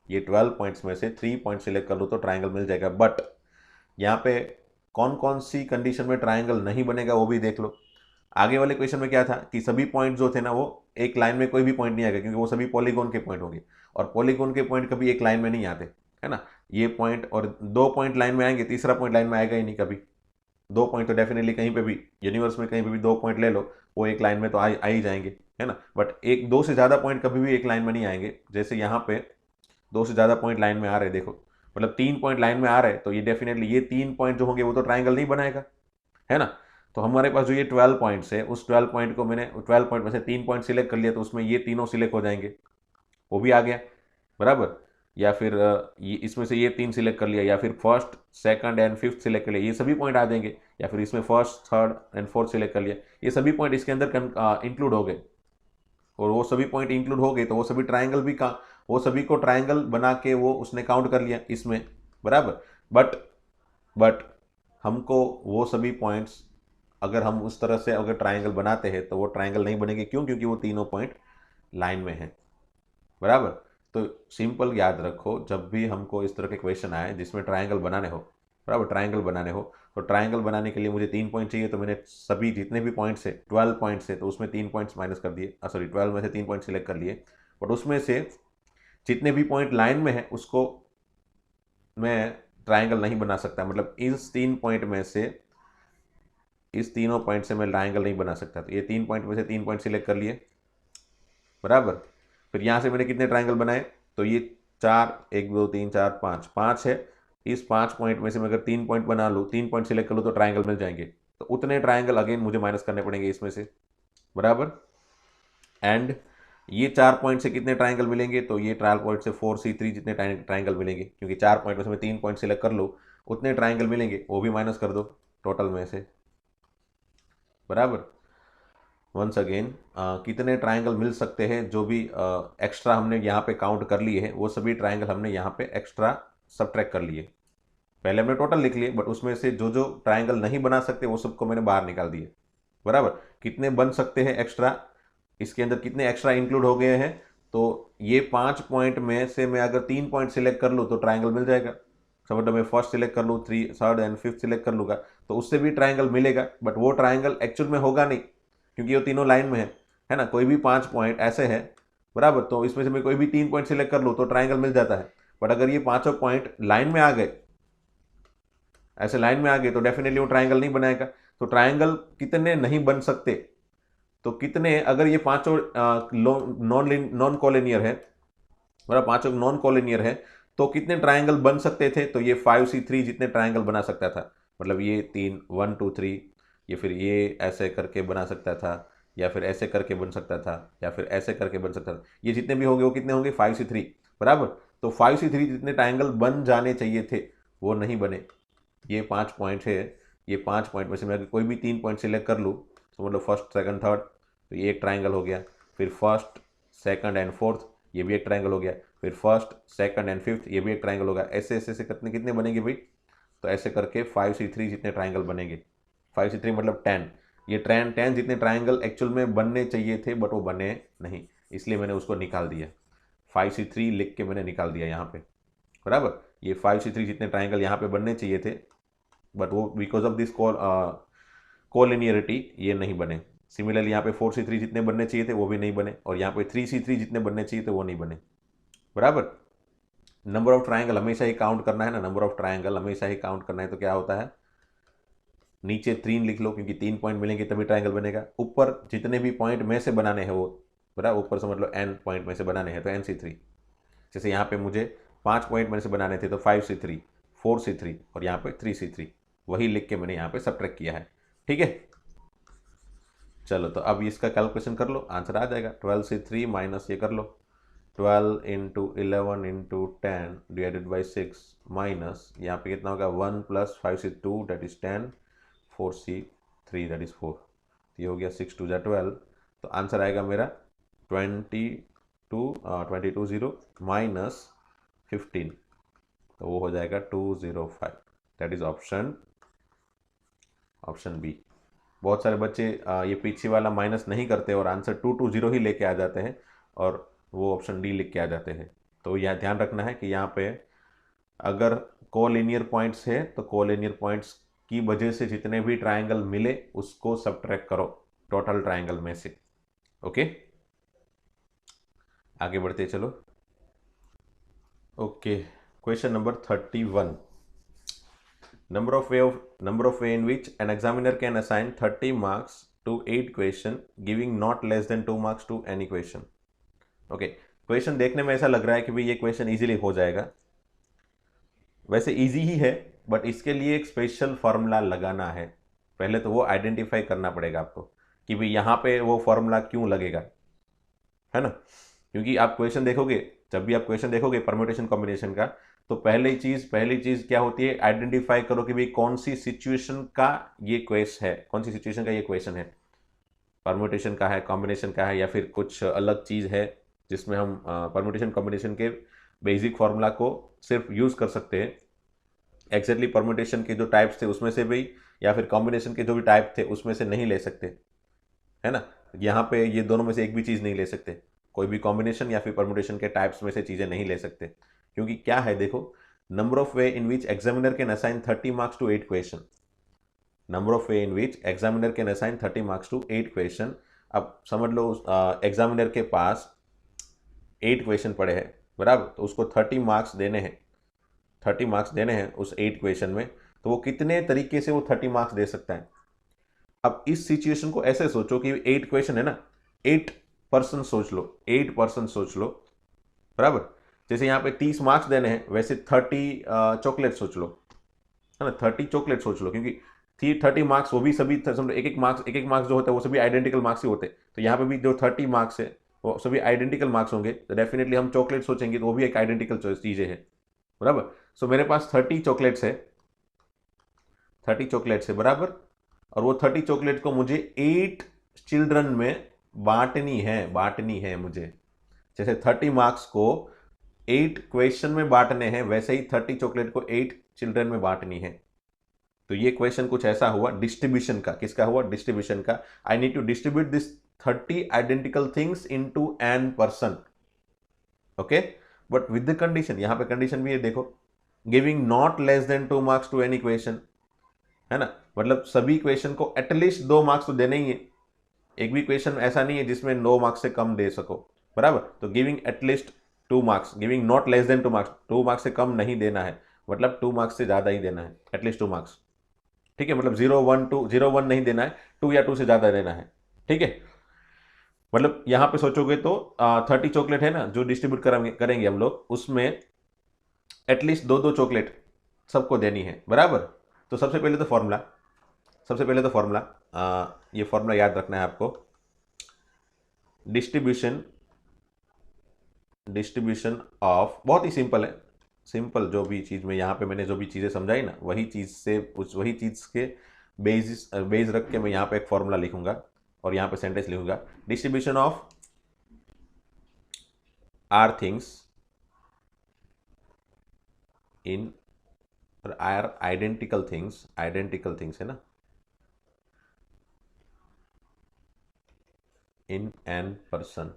[SPEAKER 1] ये 12 पॉइंट्स में से 3 पॉइंट सेलेक्ट कर लूँ तो ट्राइंगल मिल जाएगा। बट यहाँ पे कौन कौन सी कंडीशन में ट्राइंगल नहीं बनेगा वो भी देख लो। आगे वाले क्वेश्चन में क्या था कि सभी पॉइंट जो थे ना वो एक लाइन में कोई भी पॉइंट नहीं आएगा, क्योंकि वो सभी पॉलीगॉन के पॉइंट होंगे, और पॉलीगॉन के पॉइंट कभी एक लाइन में नहीं आते है ना। ये पॉइंट और 2 पॉइंट लाइन में आएंगे, तीसरा पॉइंट लाइन में आएगा ही नहीं कभी। 2 पॉइंट तो डेफिनेटली कहीं पे भी यूनिवर्स में कहीं पे भी 2 पॉइंट ले लो, वो एक लाइन में तो आ ही जाएंगे है ना। बट 2 से ज़्यादा पॉइंट कभी भी एक लाइन में नहीं आएंगे, जैसे यहाँ पे 2 से ज़्यादा पॉइंट लाइन में आ रहे, देखो मतलब 3 पॉइंट लाइन में आ रहे, तो ये डेफिनेटली ये 3 पॉइंट जो होंगे वो तो ट्राइंगल नहीं बनाएगा है ना। तो हमारे पास जो ये 12 पॉइंट्स है, उस 12 पॉइंट को मैंने 12 पॉइंट में से 3 पॉइंट सिलेक्ट कर लिया, तो उसमें ये तीनों सिलेक्ट हो जाएंगे, वो भी आ गया बराबर। या फिर ये इसमें से ये 3 सिलेक्ट कर लिया, या फिर first second and fifth select कर लिया, ये सभी पॉइंट आ जाएंगे। या फिर इसमें first third and fourth select कर लिया, ये सभी पॉइंट इसके अंदर इंक्लूड हो गए, और वो सभी पॉइंट इंक्लूड हो गए तो वो सभी ट्राइंगल भी वो सभी को ट्राइंगल बना के वो उसने काउंट कर लिया इसमें बराबर। बट हमको वो सभी पॉइंट्स अगर हम उस तरह से अगर ट्राइंगल बनाते हैं तो वो ट्राइंगल नहीं बनेंगे। क्यों? क्योंकि वो तीनों पॉइंट लाइन में है, बराबर। तो सिंपल याद रखो, जब भी हमको इस तरह के क्वेश्चन आए जिसमें ट्राइंगल बनाने हो, बराबर, ट्राइंगल बनाने हो, तो ट्राइंगल बनाने के लिए मुझे 3 पॉइंट चाहिए। तो मैंने सभी जितने भी पॉइंट्स है, 12 पॉइंट्स है, तो उसमें 3 पॉइंट्स माइनस कर दिए, सॉरी 12 में से 3 पॉइंट सिलेक्ट कर लिए। बट उसमें से जितने भी पॉइंट लाइन में है उसको मैं ट्राइंगल नहीं बना सकता। मतलब इस 3 पॉइंट में से, इस तीनों पॉइंट से मैं ट्राइंगल नहीं बना सकता। तो ये 3 पॉइंट में से 3 पॉइंट सिलेक्ट कर लिए, बराबर। फिर यहाँ से मैंने कितने ट्राइंगल बनाए? तो ये 4, 1 2 3 4 5, 5 है। इस 5 पॉइंट में से मैं अगर 3 पॉइंट बना लूँ, 3 पॉइंट सिलेक्ट कर लूँ, तो ट्राइंगल मिल जाएंगे। तो उतने ट्राइंगल अगेन मुझे माइनस करने पड़ेंगे इसमें से, बराबर। एंड ये 4 पॉइंट से कितने ट्राइंगल मिलेंगे? तो ये ट्रायल पॉइंट से 4C3 जितने ट्राइंगल मिलेंगे, क्योंकि 4 पॉइंट में से मैं 3 पॉइंट सिलेक्ट कर लूँ, उतने ट्राइंगल मिलेंगे, वो भी माइनस कर दो टोटल में से, बराबर। वंस अगेन कितने ट्राइंगल मिल सकते हैं, जो भी एक्स्ट्रा हमने यहाँ पे काउंट कर लिए हैं, वो सभी ट्राइंगल हमने यहाँ पे एक्स्ट्रा सबट्रैक्ट कर लिए। पहले हमने टोटल लिख लिए, बट उसमें से जो जो ट्राइंगल नहीं बना सकते वो सबको मैंने बाहर निकाल दिए, बराबर। कितने बन सकते हैं एक्स्ट्रा, इसके अंदर कितने एक्स्ट्रा इंक्लूड हो गए हैं? तो ये 5 पॉइंट में से मैं अगर 3 पॉइंट सिलेक्ट कर लूँ तो ट्राइंगल मिल जाएगा। मतलब मैं फर्स्ट सिलेक्ट कर लूँ, 3, 3rd एंड 5th सिलेक्ट कर लूँगा, तो उससे भी ट्राइंगल मिलेगा। बट वो ट्राइंगल एक्चुअल में होगा नहीं, क्योंकि वो तीनों लाइन में है ना। कोई भी 5 पॉइंट ऐसे है, बराबर, तो इसमें से मैं कोई भी 3 पॉइंट सिलेक्ट कर लूँ तो ट्राइंगल मिल जाता है। बट अगर ये पांचों पॉइंट लाइन में आ गए, ऐसे लाइन में आ गए, तो डेफिनेटली वो ट्राइंगल नहीं बनाएगा। तो ट्राइंगल कितने नहीं बन सकते? तो कितने, अगर ये पांचों नॉन कॉलिनियर है, मतलब पांचों नॉन कॉलिनियर है, तो कितने ट्राइंगल बन सकते थे? तो ये 5C3 जितने ट्राइंगल बना सकता था। मतलब ये 3, 1 2 3, ये फिर ये ऐसे करके बना सकता था, या फिर ऐसे करके बन सकता था, या फिर ऐसे करके बन सकता था। ये जितने भी होंगे वो कितने होंगे? 5C3, बराबर। तो 5C3 जितने ट्राइंगल बन जाने चाहिए थे वो नहीं बने। ये 5 पॉइंट है, ये 5 पॉइंट में से मैं अगर कोई भी 3 पॉइंट सिलेक्ट कर लूँ, तो मतलब फर्स्ट, सेकंड, थर्ड, तो ये एक ट्राइंगल हो गया। फिर फर्स्ट, सेकंड एंड फोर्थ, ये भी एक ट्राइंगल हो गया। फिर फर्स्ट, सेकंड एंड फिफ्थ, ये भी एक ट्राइंगल होगा। ऐसे ऐसे ऐसे कितने कितने बनेंगे भाई? तो ऐसे करके 5C3 जितने ट्राइंगल बनेंगे। 5C3 मतलब 10। ये 10 जितने ट्राइंगल एक्चुअल में बनने चाहिए थे, बट वो बने नहीं, इसलिए मैंने उसको निकाल दिया। 5C3 लिख के मैंने निकाल दिया यहाँ पे, बराबर। ये 5C3 जितने ट्राइंगल यहाँ पे बनने चाहिए थे, बट वो बिकॉज ऑफ दिस कोलिनियरिटी ये नहीं बने। सिमिलरली यहाँ पे 4C3 जितने बनने चाहिए थे वो भी नहीं बने, और यहाँ पे 3C3 जितने बनने चाहिए थे वो नहीं बने, बराबर। नंबर ऑफ ट्राइंगल हमेशा ही काउंट करना है ना, नंबर ऑफ ट्राइंगल हमेशा ही काउंट करना है। तो क्या होता है, नीचे 3 लिख लो, क्योंकि 3 पॉइंट मिलेंगे तभी ट्राइंगल बनेगा। ऊपर जितने भी पॉइंट में से बनाने हैं वो, बराबर, ऊपर समझ लो n पॉइंट में से बनाने हैं तो NC3। जैसे यहाँ पे मुझे 5 पॉइंट में से बनाने थे तो 5C3, 4C3 और यहाँ पे 3C3, वही लिख के मैंने यहाँ पे सब्ट्रैक्ट किया है, ठीक है। चलो, तो अब इसका कैलकुलेशन कर लो, आंसर आ जाएगा। 12C3 माइनस ये कर लो, 12 into 11 into 10 divided by 6 minus यहाँ पे कितना होगा, 1 plus 5C2 that is 10, 4C3 that is 4। ये हो गया 6 2 जा 12। तो आंसर आएगा मेरा 22 माइनस 15, तो वो हो जाएगा 205। That is option B. बहुत सारे बच्चे ये पीछे वाला माइनस नहीं करते और आंसर 220 ही लेके आ जाते हैं, और वो ऑप्शन डी लिख के आ जाते हैं। तो यह ध्यान रखना है कि यहाँ पे अगर कोलिनियर पॉइंट्स है तो कोलिनियर पॉइंट्स की वजह से जितने भी ट्राइंगल मिले उसको सब्ट्रैक्ट करो टोटल ट्राइंगल में से, ओके। आगे बढ़ते चलो। Okay, question number 31। Number of way in which an examiner can assign 30 marks to 8 question, giving not less than 2 marks to any question. Okay, question देखने में ऐसा लग रहा है कि भाई ये क्वेश्चन इजीली हो जाएगा। वैसे इजी ही है, बट इसके लिए एक स्पेशल फॉर्मूला लगाना है। पहले तो वो आइडेंटिफाई करना पड़ेगा आपको कि भाई यहाँ पे वो फॉर्मूला क्यों लगेगा, है ना। क्योंकि आप क्वेश्चन देखोगे, जब भी आप क्वेश्चन देखोगे परम्यूटेशन कॉम्बिनेशन का, तो पहली चीज क्या होती है, आइडेंटिफाई करो कि भाई कौन सी सिचुएशन का ये क्वेश्चन है, कौन सी सिचुएशन का ये क्वेश्चन है, परम्यूटेशन का है, कॉम्बिनेशन का है, या फिर कुछ अलग चीज है जिसमें हम परम्यूटेशन कॉम्बिनेशन के बेसिक फॉर्मूला को सिर्फ यूज कर सकते हैं। एग्जैक्टली परम्यूटेशन के जो टाइप्स थे उसमें से भी, या फिर कॉम्बिनेशन के जो भी टाइप थे उसमें से नहीं ले सकते, है ना। यहाँ पे ये दोनों में से एक भी चीज़ नहीं ले सकते, कोई भी कॉम्बिनेशन या फिर परम्यूटेशन के टाइप्स में से चीज़ें नहीं ले सकते, क्योंकि क्या है देखो, number of way in which examiner can assign 30 marks to 8 question, number of way in which examiner can assign 30 marks to 8 question. अब समझ लो एग्जामिनर के पास 8 क्वेश्चन पड़े हैं, बराबर, तो उसको 30 मार्क्स देने हैं, 30 मार्क्स देने हैं उस 8 क्वेश्चन में, तो वो कितने तरीके से वो 30 मार्क्स दे सकता है। अब इस सिचुएशन को ऐसे सोचो कि 8 क्वेश्चन है ना, 8 पर्सन सोच लो, 8 पर्सन सोच लो, बराबर। जैसे यहाँ पे 30 मार्क्स देने हैं, वैसे 30 चॉकलेट सोच लो, है ना, 30 चॉकलेट सोच लो, क्योंकि 30 मार्क्स वो भी सभी समझो एक एक मार्क्स जो होता है वो सभी आइडेंटिकल मार्क्स ही होते हैं, तो यहाँ पे भी जो 30 मार्क्स है वो सभी आइडेंटिकल मार्क्स होंगे, तो डेफिनेटली हम चॉकलेट सोचेंगे तो वो भी एक आइडेंटिकल चीज़ें हैं, बराबर। सो मेरे पास 30 चॉकलेट्स है, 30 चॉकलेट्स है, बराबर, और वो 30 चॉकलेट को मुझे 8 चिल्ड्रन में बांटनी है मुझे। जैसे 30 मार्क्स को 8 क्वेश्चन में बांटने हैं, वैसे ही 30 चॉकलेट को 8 चिल्ड्रन में बांटनी है। तो ये क्वेश्चन कुछ ऐसा हुआ डिस्ट्रीब्यूशन का, किसका हुआ, डिस्ट्रीब्यूशन का। I need to distribute this 30 identical things into n person, okay, but with the condition, यहां पे कंडीशन भी है देखो, giving not less than 2 marks to any question, है ना, मतलब सभी क्वेश्चन को एटलीस्ट 2 मार्क्स तो देने ही है, एक भी क्वेश्चन ऐसा नहीं है जिसमें 2 मार्क्स से कम दे सको, बराबर। तो giving at least 2 marks, giving not less than 2 marks, 2 marks से कम नहीं देना है, मतलब 2 मार्क्स से ज़्यादा ही देना है, एटलीस्ट 2 मार्क्स, ठीक है, मतलब 0 1 नहीं देना है, 2 या 2 से ज़्यादा देना है, ठीक है। मतलब यहाँ पे सोचोगे तो 30 चॉकलेट है ना जो डिस्ट्रीब्यूट करेंगे हम लोग, उसमें एटलीस्ट 2 चॉकलेट सबको देनी है, बराबर। तो सबसे पहले तो फॉर्मूला ये फॉर्मूला याद रखना है आपको, डिस्ट्रीब्यूशन ऑफ, बहुत ही सिंपल है, सिंपल जो भी चीज़ में यहाँ पे मैंने जो भी चीज़ें समझाई ना, वही चीज़ के बेस रख के मैं यहाँ पे एक फॉर्मूला लिखूंगा और यहाँ पे सेंटेंस लिखूंगा, distribution of r things in r identical things है ना, इन एन पर्सन,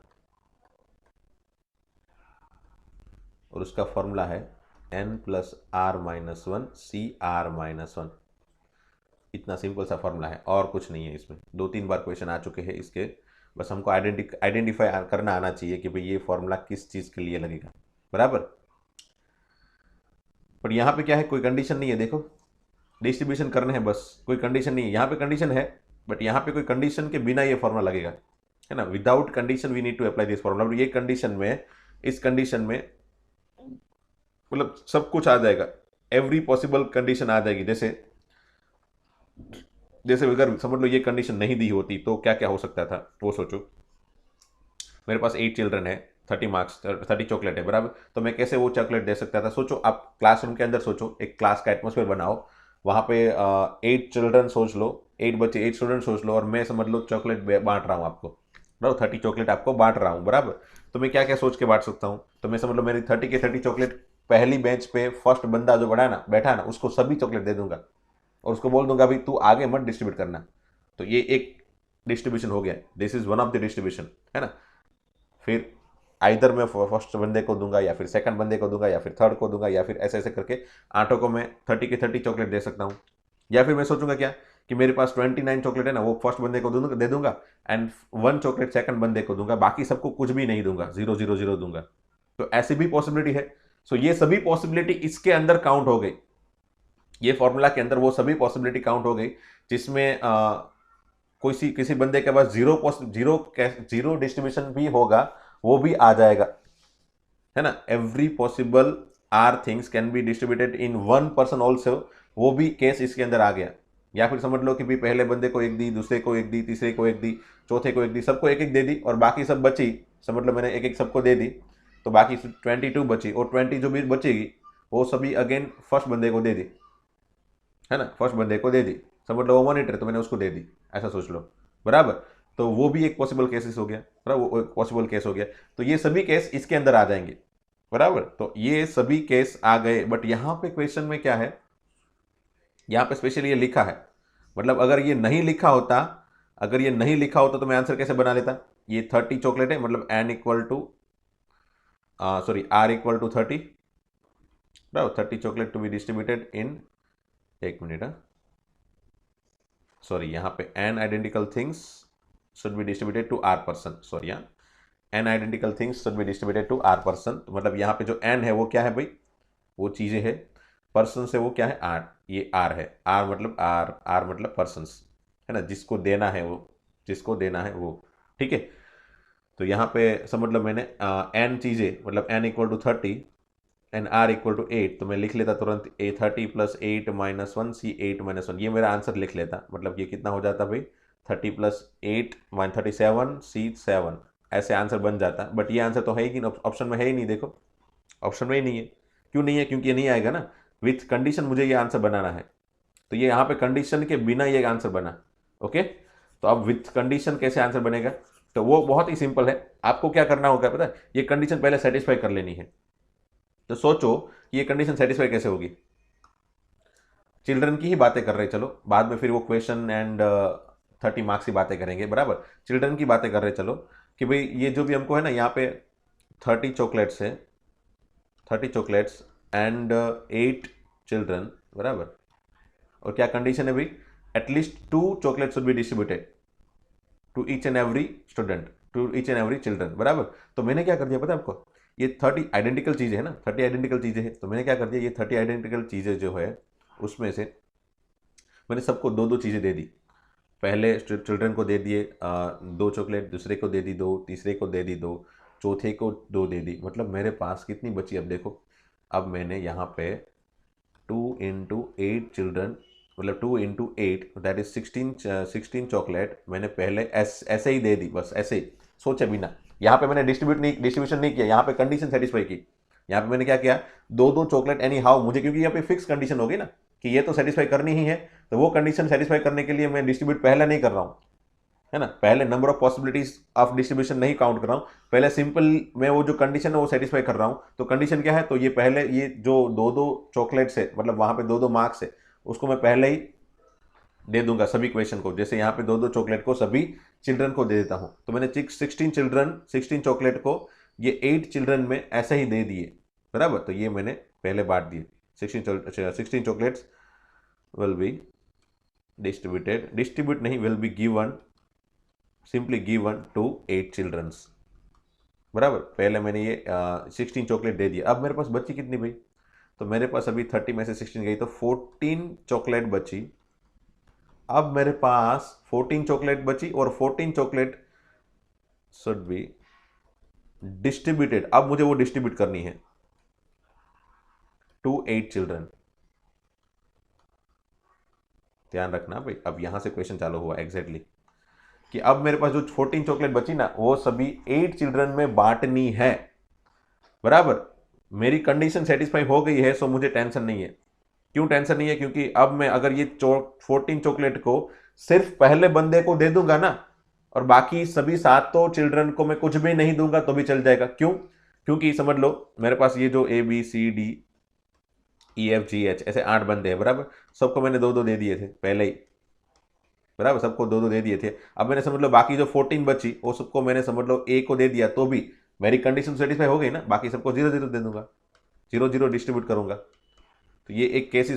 [SPEAKER 1] और उसका फॉर्मूला है n+r-1 CR-1। इतना सिंपल सा फॉर्मूला है और कुछ नहीं है इसमें, 2-3 बार क्वेश्चन आ चुके हैं इसके, बस हमको आइडेंटिफाई करना आना चाहिए कि भाई ये फॉर्मूला किस चीज़ के लिए लगेगा, बराबर। पर यहाँ पे क्या है, कोई कंडीशन नहीं है, देखो डिस्ट्रीब्यूशन करने हैं बस, कोई कंडीशन नहीं है, यहाँ पे कंडीशन है बट यहाँ पे कोई कंडीशन के बिना ये फॉर्मूला लगेगा, है ना, without condition we need to apply this formula. ये कंडीशन में, इस कंडीशन में मतलब सब कुछ आ जाएगा, एवरी पॉसिबल कंडीशन आ जाएगी। जैसे अगर समझ लो ये कंडीशन नहीं दी होती तो क्या क्या हो सकता था, वो सोचो। मेरे पास 8 चिल्ड्रन है, 30 मार्क्स, 30 चॉकलेट है, बराबर, तो मैं कैसे वो चॉकलेट दे सकता था। सोचो आप क्लासरूम के अंदर सोचो, एक क्लास का एटमोसफेयर बनाओ, वहाँ पे 8 चिल्ड्रन सोच लो, 8 बच्चे, 8 स्टूडेंट सोच लो, और मैं समझ लो चॉकलेट बांट रहा हूँ आपको, बराबर, 30 चॉकलेट आपको बांट रहा हूँ, बराबर। तो मैं क्या क्या सोच के बांट सकता हूँ, तो मैं समझ लो मेरी 30 के 30 चॉकलेट पहली बेंच पे फर्स्ट बंदा जो बैठा ना उसको सभी चॉकलेट दे दूंगा और उसको बोल दूंगा भाई तू आगे मत डिस्ट्रीब्यूट करना। तो ये एक डिस्ट्रीब्यूशन हो गया, this is one of the distribution, है ना। फिर आइदर मैं फर्स्ट बंदे को दूंगा या फिर सेकंड बंदे को दूंगा या फिर थर्ड को दूंगा, या फिर ऐसे ऐसे करके 8 को मैं 30 के 30 चॉकलेट दे सकता हूँ। या फिर मैं सोचूंगा क्या कि मेरे पास 29 चॉकलेट है ना, वो फर्स्ट बंदे को दे दूंगा एंड 1 चॉकलेट सेकंड बंदे को दूंगा, बाकी सबको कुछ भी नहीं दूंगा, 0 0 0 दूंगा। तो ऐसी भी पॉसिबिलिटी है। सो ये सभी पॉसिबिलिटी इसके अंदर काउंट हो गई, ये फॉर्मूला के अंदर वो सभी पॉसिबिलिटी काउंट हो गई जिसमें किसी बंदे के पास जीरो डिस्ट्रीब्यूशन भी होगा, वो भी आ जाएगा, है ना। Every possible r things can be distributed in 1 person also, वो भी केस इसके अंदर आ गया। या फिर समझ लो कि भी पहले बंदे को एक दी, दूसरे को एक दी, तीसरे को एक दी, चौथे को एक दी, सबको एक एक दे दी, और बाकी सब बची, समझ लो मैंने एक एक सबको दे दी, तो बाकी 22 बची, और 20 जो भी बचेगी वो सभी अगेन फर्स्ट बंदे को दे दी, है ना, फर्स्ट बंदे को दे दी। समझ लो वो मॉनिटर तो मैंने उसको दे दी, ऐसा सोच लो, बराबर। तो वो भी एक पॉसिबल केसेस हो गया, बराबर, वो एक पॉसिबल केस हो गया। तो ये सभी केस इसके अंदर आ जाएंगे, बराबर। तो ये सभी केस आ गए, बट यहाँ पे क्वेश्चन में क्या है, यहाँ पे स्पेशली ये लिखा है, मतलब अगर ये नहीं लिखा होता, अगर ये नहीं लिखा होता तो मैं आंसर कैसे बना लेता। ये 30 चॉकलेट है, मतलब n equal to sorry r equal to 30, बराबर 30 chocolate to be distributed in, एक मिनट, सॉरी यहाँ पे n identical things should be distributed to r person, sorry यहाँ n identical things should be distributed to r person. तो मतलब यहाँ पे जो n है वो क्या है भाई, वो चीज़ें है, पर्सन से वो क्या है r, ये r है, r मतलब r मतलब पर्सन्स है ना, जिसको देना है वो, जिसको देना है वो, ठीक है। तो यहाँ पे समझ लो मैंने n चीज़ें, मतलब n equal to 30 and r equal to 8, तो मैं लिख लेता तुरंत a 30 plus 8 minus 1 c 8 minus 1, ये मेरा आंसर लिख लेता। मतलब ये कितना हो जाता भाई, 30 प्लस 8 माइन 37 c 7, ऐसे आंसर बन जाता। बट ये आंसर तो है ही कि ऑप्शन में है ही नहीं, देखो ऑप्शन में ही नहीं है। क्यों नहीं है, क्योंकि ये नहीं आएगा ना, विथ कंडीशन मुझे ये आंसर बनाना है। तो ये यहाँ पे कंडीशन के बिना ये आंसर बना, ओके। तो अब विथ कंडीशन कैसे आंसर बनेगा, तो वो बहुत ही सिंपल है। आपको क्या करना होगा पता है, ये कंडीशन पहले सेटिस्फाई कर लेनी है। तो सोचो कि ये कंडीशन सेटिस्फाई कैसे होगी। चिल्ड्रन की ही बातें कर रहे हैं, चलो बाद में फिर वो क्वेश्चन एंड 30 मार्क्स की बातें करेंगे, बराबर। चिल्ड्रन की बातें कर रहे हैं, चलो कि भाई ये जो भी हमको है ना, यहाँ पे 30 चॉकलेट्स है, 30 चॉकलेट्स एंड 8 चिल्ड्रन, बराबर। और क्या कंडीशन है भाई, at least 2 chocolate should be distributed to each and every student, to each and every children, बराबर। तो मैंने क्या कर दिया पता है आपको, ये 30 आइडेंटिकल चीज़ें है ना, 30 आइडेंटिकल चीज़ें हैं, तो मैंने क्या कर दिया, ये 30 आइडेंटिकल चीज़ें जो है उसमें से मैंने सबको दो दो चीज़ें दे दी। पहले चिल्ड्रन को दे दिए 2 चॉकलेट, दूसरे को दे दी 2, तीसरे को दे दी 2, चौथे को 2 दे दी। मतलब मेरे पास कितनी बची, अब देखो, अब मैंने यहाँ पे 2 इंटू 8 चिल्ड्रन, मतलब 2 इंटू 8 दैट इज 16 चॉकलेट मैंने पहले ऐसे ही दे दी, बस ऐसे ही सोचे बिना। यहाँ पे मैंने डिस्ट्रीब्यूशन नहीं किया, यहाँ पे कंडीशन सेटिस्फाई की। यहाँ पे मैंने क्या किया, 2 चॉकलेट एनी हाउ मुझे, क्योंकि यहाँ पे फिक्स कंडीशन होगी ना कि ये तो सेटिस्फाई करनी ही है, तो वो कंडीशन सेटिस्फाई करने के लिए मैं डिस्ट्रीब्यूट पहले नहीं कर रहा हूँ, है ना। पहले number of possibilities of distribution नहीं काउंट कर रहा हूँ, पहले सिंपल मैं वो जो कंडीशन है वो सेटिस्फाई कर रहा हूँ। तो कंडीशन क्या है, तो ये पहले ये जो 2 चॉकलेट्स है, मतलब वहां पे 2 मार्क्स है, उसको मैं पहले ही दे दूंगा सभी क्वेश्चन को। जैसे यहाँ पे 2 चॉकलेट को सभी चिल्ड्रन को दे देता हूँ, तो मैंने 16 चॉकलेट को ये 8 चिल्ड्रन में ऐसे ही दे दिए, बराबर। तो ये मैंने पहले बांट दिए, 16 चॉकलेट्स विल बी डिस्ट्रीब्यूट नहीं, will be given, simply given to 8 childrens, बराबर। पहले मैंने ये 16 चॉकलेट दे दिया। अब मेरे पास बची कितनी भाई, तो मेरे पास अभी 30 में से 16 गई, तो 14 चॉकलेट बची। अब मेरे पास 14 चॉकलेट बची और 14 चॉकलेट शुड बी डिस्ट्रीब्यूटेड, अब मुझे वो डिस्ट्रीब्यूट करनी है टू 8 चिल्ड्रन। ध्यान रखना भाई, अब यहां से क्वेश्चन चालू हुआ एग्जैक्टली कि अब मेरे पास जो 14 चॉकलेट बची ना, वो सभी 8 चिल्ड्रन में बांटनी है, बराबर। मेरी कंडीशन सेटिस्फाई हो गई है, सो मुझे टेंशन नहीं है। क्यों टेंशन नहीं है, क्योंकि अब मैं अगर ये 14 चॉकलेट को सिर्फ पहले बंदे को दे दूंगा ना, और बाकी सभी 7 चिल्ड्रन को मैं कुछ भी नहीं दूंगा तो भी चल जाएगा। क्यों, क्योंकि समझ लो मेरे पास ये जो ABCDEFGH ऐसे 8 बंदे हैं, बराबर। सबको मैंने 2 दे दिए थे पहले ही, बराबर, सबको 2 दे दिए थे। अब मैंने समझ लो बाकी जो 14 बची वो सबको मैंने समझ लो A को दे दिया, तो भी मेरी कंडीशन सेटिस्फाई हो गई ना। बाकी सबको 0-0 दे दूंगा, 0-0 डिस्ट्रीब्यूट करूंगा। तो ये एक केस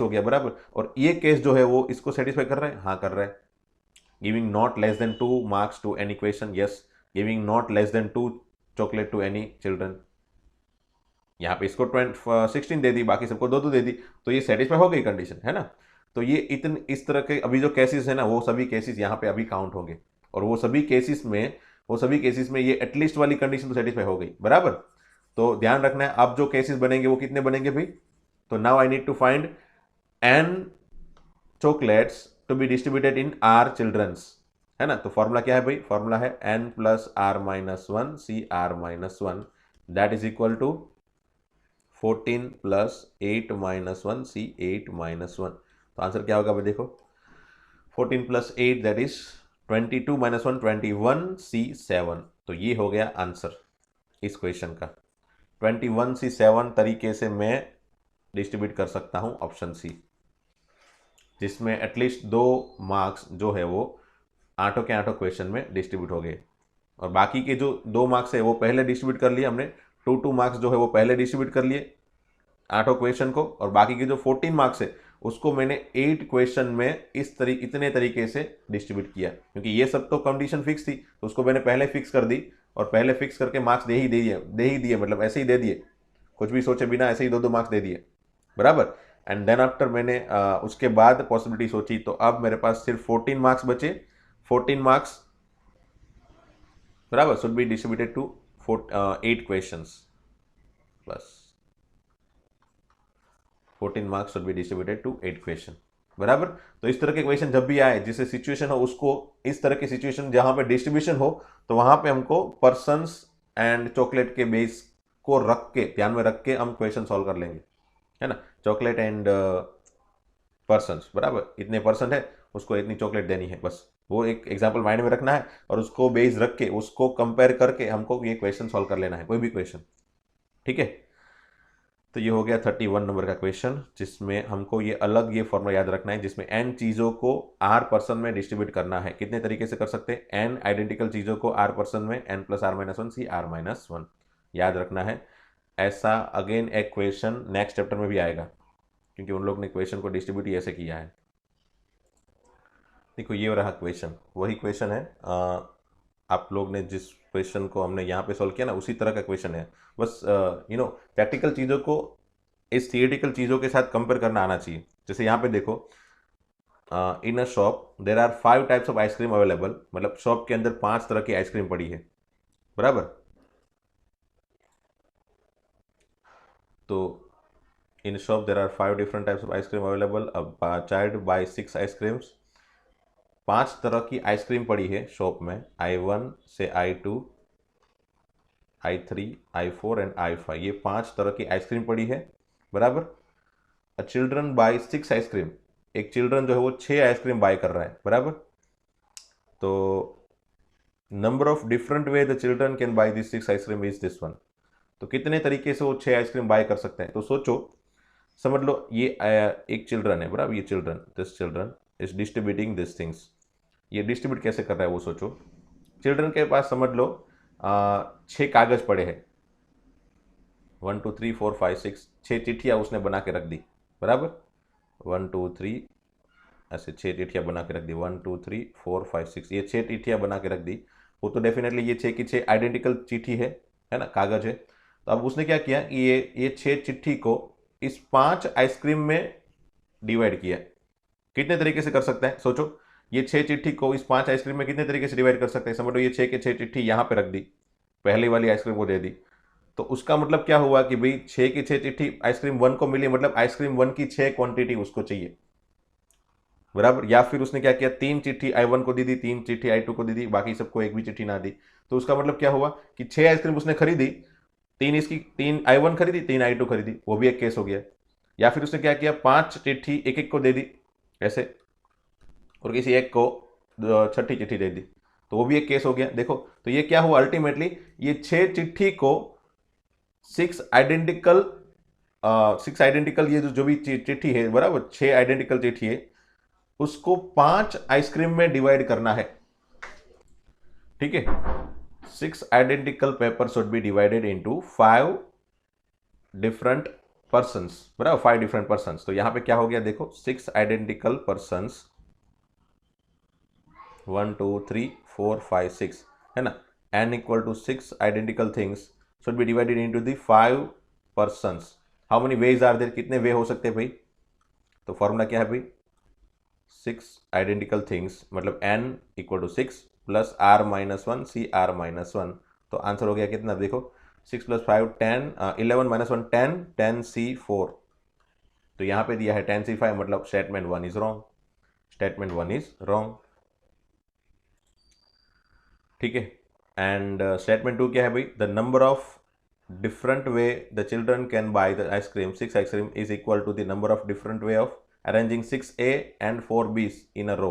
[SPEAKER 1] हो गया, बराबर। और ये केस जो है वो इसको सेटिस्फाई कर रहा है, हाँ कर रहा है। Giving not less than 2 marks to any question, yes. Giving not less than 2 chocolate to any children, यहाँ पे इसको 16 दे दी, बाकी सबको 2 दे दी, तो ये सेटिस्फाई हो गई कंडीशन, है ना। तो ये इस तरह के अभी जो केसेस है ना, वो सभी केसेस यहाँ पे अभी काउंट होंगे, और वो सभी केसेस में ये एटलीस्ट वाली कंडीशन तो सेटिस्फाई हो गई, बराबर। तो ध्यान रखना है, अब जो केसेस बनेंगे वो कितने बनेंगे भाई, तो now I need to find n chocolates to be distributed in r childrens, है ना। तो फॉर्मूला क्या है भाई, फॉर्मूला है n plus r minus 1 c r minus 1 that is equal to 14 plus 8 minus 1 c 8 minus 1। तो आंसर क्या होगा भाई, देखो 14 plus 8 that is 22 minus 1 21 c 7। तो ये हो गया आंसर इस क्वेश्चन का। 21 c 7 तरीके से मैं डिस्ट्रीब्यूट कर सकता हूं, ऑप्शन सी। जिसमें एटलीस्ट 2 मार्क्स जो है वो आठों के आठों क्वेश्चन में डिस्ट्रीब्यूट हो गए, और बाकी के जो 2 मार्क्स है वो पहले डिस्ट्रीब्यूट कर लिए हमने, 2 मार्क्स जो है वो पहले डिस्ट्रीब्यूट कर लिए आठों क्वेश्चन को, और बाकी के जो 14 मार्क्स है उसको मैंने 8 क्वेश्चन में इतने तरीके से डिस्ट्रीब्यूट किया, क्योंकि ये सब तो कंडीशन फिक्स थी, तो उसको मैंने पहले फिक्स कर दी, और पहले फिक्स करके मार्क्स दे ही दिए, मतलब ऐसे ही दे दिए, कुछ भी सोचे बिना ऐसे ही 2 मार्क्स दे दिए, बराबर। एंड देन आफ्टर मैंने उसके बाद पॉसिबिलिटी सोची, तो अब मेरे पास सिर्फ 14 मार्क्स बचे। 14 मार्क्स बराबर should be distributed to 8 questions, बस 14 marks should be distributed to 8 question, बराबर। तो इस तरह के क्वेश्चन जब भी आए, जिसे सिचुएशन हो, उसको इस तरह की सिचुएशन जहां पे डिस्ट्रीब्यूशन हो, तो वहां पे हमको पर्सन्स एंड चॉकलेट के बेस को रख के, ध्यान में रख के हम क्वेश्चन सॉल्व कर लेंगे, है ना। चॉकलेट एंड पर्सन्स, बराबर, इतने पर्सन है उसको इतनी चॉकलेट देनी है, बस वो एक एग्जाम्पल माइंड में रखना है, और उसको बेस रख के उसको कंपेयर करके हमको ये क्वेश्चन सॉल्व कर लेना है, कोई भी क्वेश्चन, ठीक है। तो ये हो गया 31 नंबर का क्वेश्चन, जिसमें हमको ये अलग ये फॉर्मूला याद रखना है, जिसमें n चीज़ों को r पर्सन में डिस्ट्रीब्यूट करना है। कितने तरीके से कर सकते हैं? n आइडेंटिकल चीज़ों को r पर्सन में n plus r minus one C r minus one याद रखना है। ऐसा अगेन एक क्वेश्चन नेक्स्ट चैप्टर में भी आएगा, क्योंकि उन लोग ने क्वेश्चन को डिस्ट्रीब्यूट ही ऐसे किया है। देखो ये रहा क्वेश्चन, वही क्वेश्चन है, आप लोग ने जिस क्वेश्चन को हमने यहाँ पे सॉल्व किया ना, उसी तरह का क्वेश्चन है, बस प्रैक्टिकल चीज़ों को इस थियोरेटिकल चीज़ों के साथ कंपेयर करना आना चाहिए। जैसे यहाँ पे देखो, in a shop there are 5 types of ice cream available, मतलब शॉप के अंदर 5 तरह की आइसक्रीम पड़ी है, बराबर। तो in shop there are 5 different types of ice cream available, अब चाइल्ड बाय 6 आइसक्रीम्स, 5 तरह की आइसक्रीम पड़ी है शॉप में, I1 से I2, I3, I4 and I5, ये 5 तरह की आइसक्रीम पड़ी है, बराबर। अ चिल्ड्रन बाय 6 आइसक्रीम, एक चिल्ड्रन जो है वो 6 आइसक्रीम बाय कर रहा है, बराबर। तो number of different way the children can by this 6 ice cream is this one, तो कितने तरीके से वो 6 आइसक्रीम बाय कर सकते हैं। तो सोचो, समझ लो ये एक चिल्ड्रन है, बराबर, ये children, this children is distributing this things, ये डिस्ट्रीब्यूट कैसे कर रहा है वो सोचो। चिल्ड्रन के पास समझ लो 6 कागज पड़े हैं, 1 2 3 4 5 6, 6 चिट्ठियाँ उसने बना के रख दी, बराबर। 1 2 3 ऐसे 6 चिट्ठियाँ बना के रख दी, 1 2 3 4 5 6, ये 6 चिट्ठियाँ बना के रख दी। वो तो डेफिनेटली ये 6 की 6 आइडेंटिकल चिट्ठी है ना, कागज है। तो अब उसने क्या किया कि ये 6 चिट्ठी को इस 5 आइसक्रीम में डिवाइड किया। कितने तरीके से कर सकते हैं सोचो, ये 6 चिट्ठी को इस 5 आइसक्रीम में कितने तरीके से डिवाइड कर सकते हैं। समझ लो ये 6 के 6 चिट्ठी यहाँ पे रख दी, पहली वाली आइसक्रीम को दे दी, तो उसका मतलब क्या हुआ कि भाई 6 की 6 चिट्ठी आइसक्रीम 1 को मिली, मतलब आइसक्रीम 1 की 6 क्वांटिटी उसको चाहिए, बराबर। या फिर उसने क्या किया, 3 चिट्ठी I1 को दी थी, 3 चिट्ठी I2 को दी थी, बाकी सबको एक भी चिट्ठी ना दी, तो उसका मतलब क्या हुआ कि 6 आइसक्रीम उसने खरीदी, 3 I1 खरीदी, 3 I2 खरीदी, वो भी एक केस हो गया। या फिर उसने क्या किया, 5 चिट्ठी एक एक को दे दी ऐसे, और किसी एक को छठी चिट्ठी दे दी, तो वो भी एक केस हो गया। देखो तो ये क्या हुआ, अल्टीमेटली ये 6 चिट्ठी को 6 आइडेंटिकल ये जो भी चिट्ठी है, बराबर, 6 आइडेंटिकल चिट्ठी है, उसको 5 आइसक्रीम में डिवाइड करना है, ठीक है। 6 identical paper should be divided into 5 different persons, बराबर, 5 डिफरेंट पर्सन्स। तो यहां पे क्या हो गया, देखो 6 आइडेंटिकल पर्सन्स, 1 2 3 4 5 6, है ना, n equal to 6 identical things should be divided into the 5 persons. How many ways are there, कितने वे हो सकते हैं भाई। तो फॉर्मूला क्या है भाई, 6 आइडेंटिकल थिंग्स, मतलब n equal to 6 plus r minus one C r minus one. तो आंसर हो गया कितना, देखो 6 प्लस 5 10, 11 माइनस वन 10, 10C4। तो यहाँ पे दिया है 10C5, मतलब statement 1 is wrong, statement 1 is wrong, ठीक है। एंड स्टेटमेंट 2 क्या है भाई, the number of different way the children can buy the ice cream 6 ice cream is equal to the number of different way of arranging 6A and 4B in a row.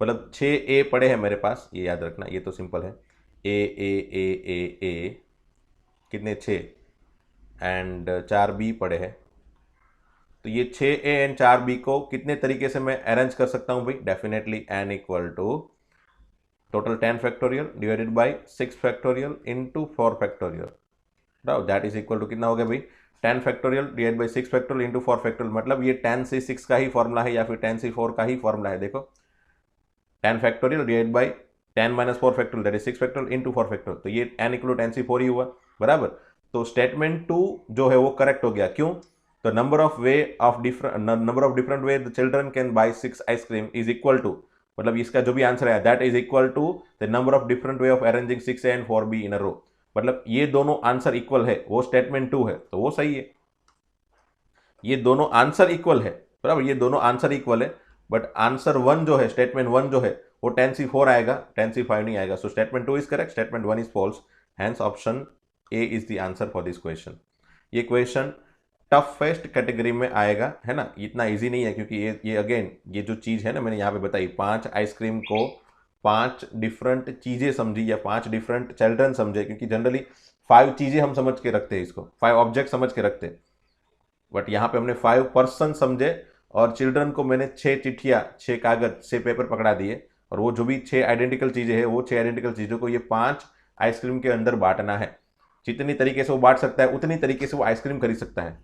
[SPEAKER 1] मतलब 6A पड़े हैं मेरे पास, ये याद रखना, ये तो सिंपल है, ए कितने 6, एंड 4B पड़े हैं, तो ये 6A एंड 4B को कितने तरीके से मैं अरेंज कर सकता हूं भाई? Definitely n equal to total 10 factorial divided by 6 factorial into 4 factorial, right? That is equal to कितना हो गया भाई? 10 factorial divide by 6 factorial into 4 factorial, मतलब ये 10 से 6 का ही फॉर्मूला है या फिर 10 से 4 का ही फॉर्मूला है। देखो 10 factorial divide by 10 minus 4 factorial that is 6 factorial into 4 factorial, तो ये n इक्वल टू 10 से 4 ही हुआ, बराबर। तो स्टेटमेंट 2 जो है वो करेक्ट हो गया। क्यों? तो number of different way the children can buy 6 ice cream is equal to, मतलब इसका जो भी आंसर है that is equal to the number of different way of arranging 6A and 4B in a row, मतलब ये दोनों आंसर इक्वल है, वो स्टेटमेंट 2 है, तो वो सही है। ये दोनों आंसर इक्वल है, बराबर, ये दोनों आंसर इक्वल है, बट आंसर 1 जो है, स्टेटमेंट 1 जो है वो 10 से 4 आएगा, 10 से 5 नहीं आएगा। So statement 2 is correct, statement 1 is false, hence option A is the answer for this question. ये क्वेश्चन टफेस्ट कैटेगरी में आएगा, है ना, इतना इजी नहीं है, क्योंकि ये अगेन ये जो चीज़ है ना मैंने यहाँ पे बताई, 5 आइसक्रीम को 5 डिफरेंट चीज़ें समझी या 5 डिफरेंट चिल्ड्रन समझे, क्योंकि जनरली 5 चीज़ें हम समझ के रखते हैं, इसको 5 ऑब्जेक्ट समझ के रखते हैं, बट यहाँ पे हमने 5 पर्सन समझे और चिल्ड्रन को मैंने 6 चिट्ठियाँ, 6 कागज, 6 पेपर पकड़ा दिए, और वो जो भी 6 आइडेंटिकल चीज़ें हैं वो 6 आइडेंटिकल चीज़ों को ये 5 आइसक्रीम के अंदर बांटना है। जितनी तरीके से वो बांट सकता है उतनी तरीके से वो आइसक्रीम खरीद सकता है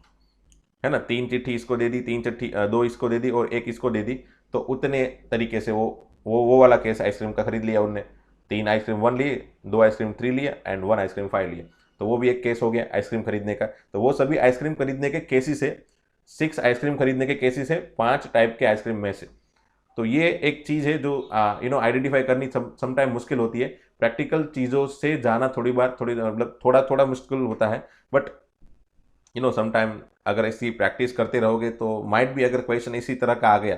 [SPEAKER 1] ना। 3 चिट्ठी इसको दे दी, 3 चिट्ठी 2 इसको दे दी और 1 इसको दे दी, तो उतने तरीके से वो वाला केस आइसक्रीम का खरीद लिया उनने। 3 आइसक्रीम 1 लिए, 2 आइसक्रीम 3 लिया एंड 1 आइसक्रीम 5 लिया, तो वो भी एक केस हो गया आइसक्रीम खरीदने का। तो वो सभी आइसक्रीम खरीदने के केसेस है, 6 आइसक्रीम खरीदने के केसेस है 5 टाइप के आइसक्रीम में से। तो ये एक चीज़ है जो आइडेंटिफाई करनी समटाइम मुश्किल होती है। प्रैक्टिकल चीज़ों से जाना थोड़ी मतलब थोड़ा मुश्किल होता है, बट समटाइम अगर ऐसी प्रैक्टिस करते रहोगे तो माइट भी, अगर क्वेश्चन इसी तरह का आ गया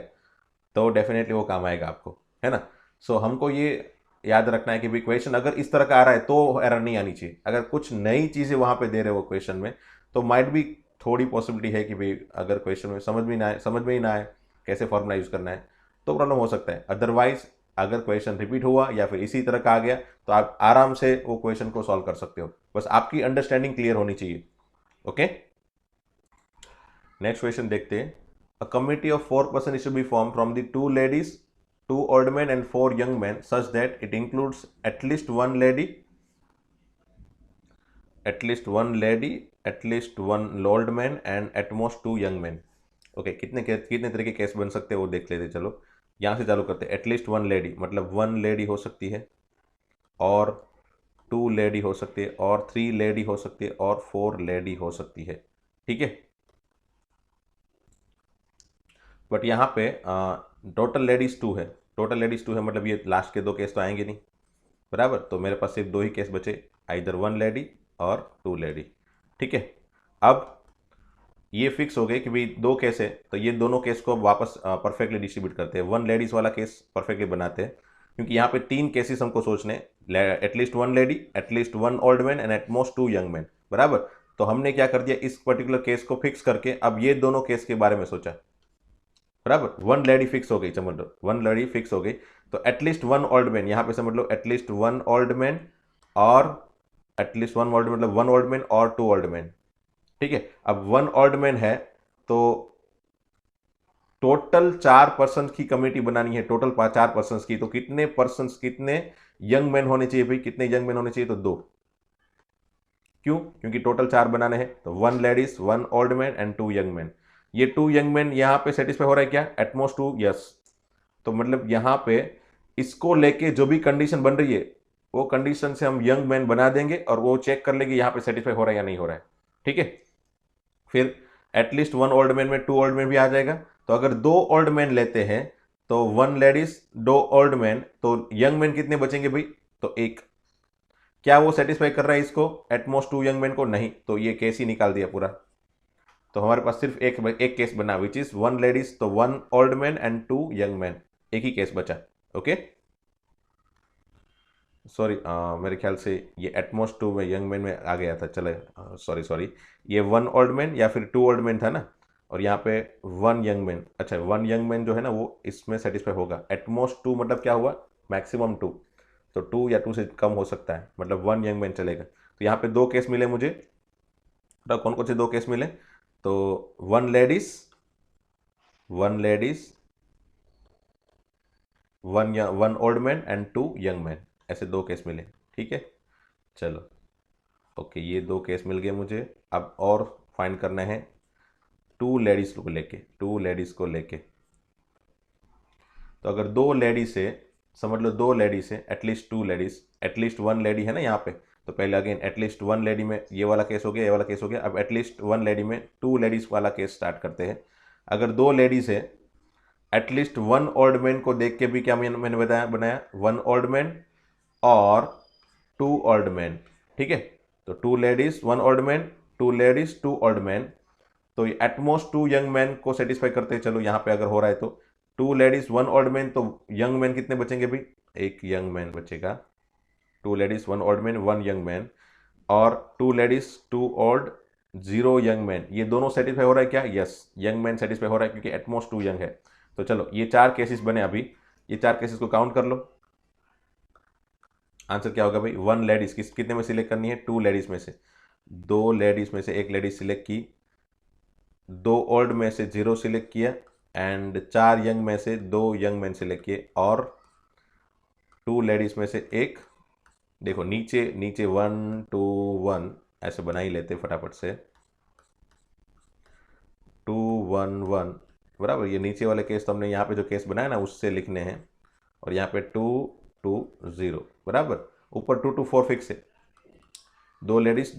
[SPEAKER 1] तो डेफिनेटली वो काम आएगा आपको, है ना। सो हमको ये याद रखना है कि भाई क्वेश्चन अगर इस तरह का आ रहा है तो एरर नहीं आनी चाहिए। अगर कुछ नई चीज़ें वहाँ पे दे रहे हो क्वेश्चन में, तो माइट भी थोड़ी पॉसिबिलिटी है कि भाई अगर क्वेश्चन में समझ में ही ना आए कैसे फॉर्मूला यूज़ करना है, तो प्रॉब्लम हो सकता है। अदरवाइज अगर क्वेश्चन रिपीट हुआ या फिर इसी तरह का आ गया तो आप आराम से वो क्वेश्चन को सॉल्व कर सकते हो, बस आपकी अंडरस्टैंडिंग क्लियर होनी चाहिए। ओके, नेक्स्ट क्वेश्चन देखते हैं। A committee of 4 person is to be form from the 2 ladies, 2 old men and 4 young men, such that it includes at least one lady, at least one old man and at most 2 young men. Okay, कितने तरह के case बन सकते हैं वो देख लेते। चलो यहाँ से चालू करते हैं। एटलीस्ट 1 लेडी मतलब 1 लेडी हो सकती है, और 2 लेडी हो सकती है, और 3 लेडी हो सकती है, और 4 लेडी हो सकती है, ठीक है। बट यहाँ पे टोटल लेडीज 2 है, मतलब ये लास्ट के 2 केस तो आएंगे नहीं, बराबर। तो मेरे पास सिर्फ 2 ही केस बचे, आइदर 1 लेडी और 2 लेडी, ठीक है। अब ये फिक्स हो गए कि भाई 2 केस है, तो ये दोनों केस को वापस परफेक्टली डिस्ट्रीब्यूट करते हैं। 1 लेडीज वाला केस परफेक्टली बनाते हैं, क्योंकि यहाँ पे 3 केसेस हमको सोचने, at least 1 lady, at least 1 old man and at most 2 young man, बराबर। तो हमने क्या कर दिया, इस पर्टिकुलर केस को फिक्स करके अब ये दोनों केस के बारे में सोचा, बराबर। 1 लेडी फिक्स हो गई, समझ लो 1 लेडी फिक्स हो गई, तो एटलीस्ट 1 ओल्ड मैन, यहाँ पे समझ लो एटलीस्ट 1 ओल्ड मैन, और एटलीस्ट 1 ओल्ड मतलब 1 ओल्ड मैन और 2 ओल्ड मैन, ठीक है। अब 1 ओल्ड मैन है तो टोटल 4 पर्सन की कमेटी बनानी है, टोटल 4 पर्सन की, तो कितने यंग मैन होने चाहिए भाई, कितने यंग मैन होने चाहिए, तो 2। क्यों? क्योंकि टोटल 4 बनाने हैं, तो 1 ladies, 1 old man and 2 young man. ये 2 यंग मैन यहाँ पे सेटिस्फाई हो रहा है क्या, एटमोस्ट 2, यस। तो मतलब यहाँ पे इसको लेके जो भी कंडीशन बन रही है वो कंडीशन से हम यंग मैन बना देंगे और वो चेक कर लेंगे यहाँ पे सेटिस्फाई हो रहा है या नहीं हो रहा है, ठीक है। फिर एटलीस्ट 1 ओल्ड मैन में 2 ओल्ड मैन भी आ जाएगा, तो अगर 2 ओल्ड मैन लेते हैं तो 1 लेडीज 2 ओल्ड मैन, तो यंग मैन कितने बचेंगे भाई, तो 1। क्या वो सेटिस्फाई कर रहा है इसको, एटमोस्ट 2 यंग मैन को, नहीं, तो ये केस ही निकाल दिया पूरा। तो हमारे पास सिर्फ एक केस बना, विच इज 1 लेडीज, तो 1 old man and 2 young man, एक ही केस बचा। ओके, सॉरी मेरे ख्याल से ये एटमोस्ट 2 में यंग मैन में आ गया था, चले सॉरी ये 1 ओल्ड मैन या फिर 2 ओल्ड मैन था ना, और यहाँ पे 1 यंग मैन। अच्छा, 1 यंग मैन जो है ना वो इसमें सेटिस्फाई होगा। एटमोस्ट 2 मतलब क्या हुआ, मैक्सिमम 2, तो 2 या 2 से कम हो सकता है, मतलब 1 यंग मैन चलेगा। तो यहाँ पे 2 केस मिले मुझे, तो कौन कौन से 2 केस मिले, तो 1 ladies 1 ladies, one old man and 2 young man, ऐसे 2 केस मिले। ठीक है, चलो ओके, ये 2 केस मिल गए मुझे। अब और फाइंड करना है 2 लेडीज को लेके, 2 लेडीज को लेके। तो अगर 2 लेडीज है, समझ लो 2 लेडीज है, एटलीस्ट 2 लेडीज, एटलीस्ट 1 लेडी है ना यहाँ पे, तो पहले अगेन एटलीस्ट 1 लेडी में ये वाला केस हो गया, ये वाला केस हो गया। अब एटलीस्ट 1 लेडी में 2 लेडीज वाला केस स्टार्ट करते हैं। अगर 2 लेडीज है, एटलीस्ट 1 ओल्ड मैन को देख के भी क्या मैंने बताया बनाया 1 ओल्ड मैन और 2 ओल्ड मैन। ठीक है, तो 2 ladies 1 old man, 2 ladies 2 old man, तो ये एटमोस्ट 2 यंग मैन को सेटिस्फाई करते हैं। चलो यहाँ पे अगर हो रहा है तो 2 लेडीज 1 ओल्ड मैन, तो यंग मैन कितने बचेंगे भाई, 1 यंग मैन बचेगा। 2 ladies 1 old man 1 young man, और 2 लेडीज 2 ओल्ड 0 यंग मैन, ये दोनों सेटिस्फाई हो रहा है क्या, यस यंग मैन सेटिस्फाई हो रहा है क्योंकि एटमोस्ट 2 यंग है। तो चलो ये 4 केसेस बने अभी, ये 4 केसेस को काउंट कर लो। आंसर क्या होगा भाई, 1 लेडीज कितने में सिलेक्ट करनी है, 2 लेडीज में से, 2 लेडीज में से 1 लेडीज सिलेक्ट की, 2 ओल्ड में से 0 सिलेक्ट किया, एंड 4 यंग में से 2 यंग मैन सिलेक्ट किए, और 2 लेडीज में से एक, देखो नीचे नीचे 1 2 1 ऐसे बना ही लेते फटाफट से, 2 1 1 बराबर। ये नीचे वाले केस तो हमने यहाँ पे जो केस बनाया ना उससे लिखने हैं, और यहाँ पे 2 2 0 बराबर। ऊपर 2 2 4 फिक्स है, 2 ladies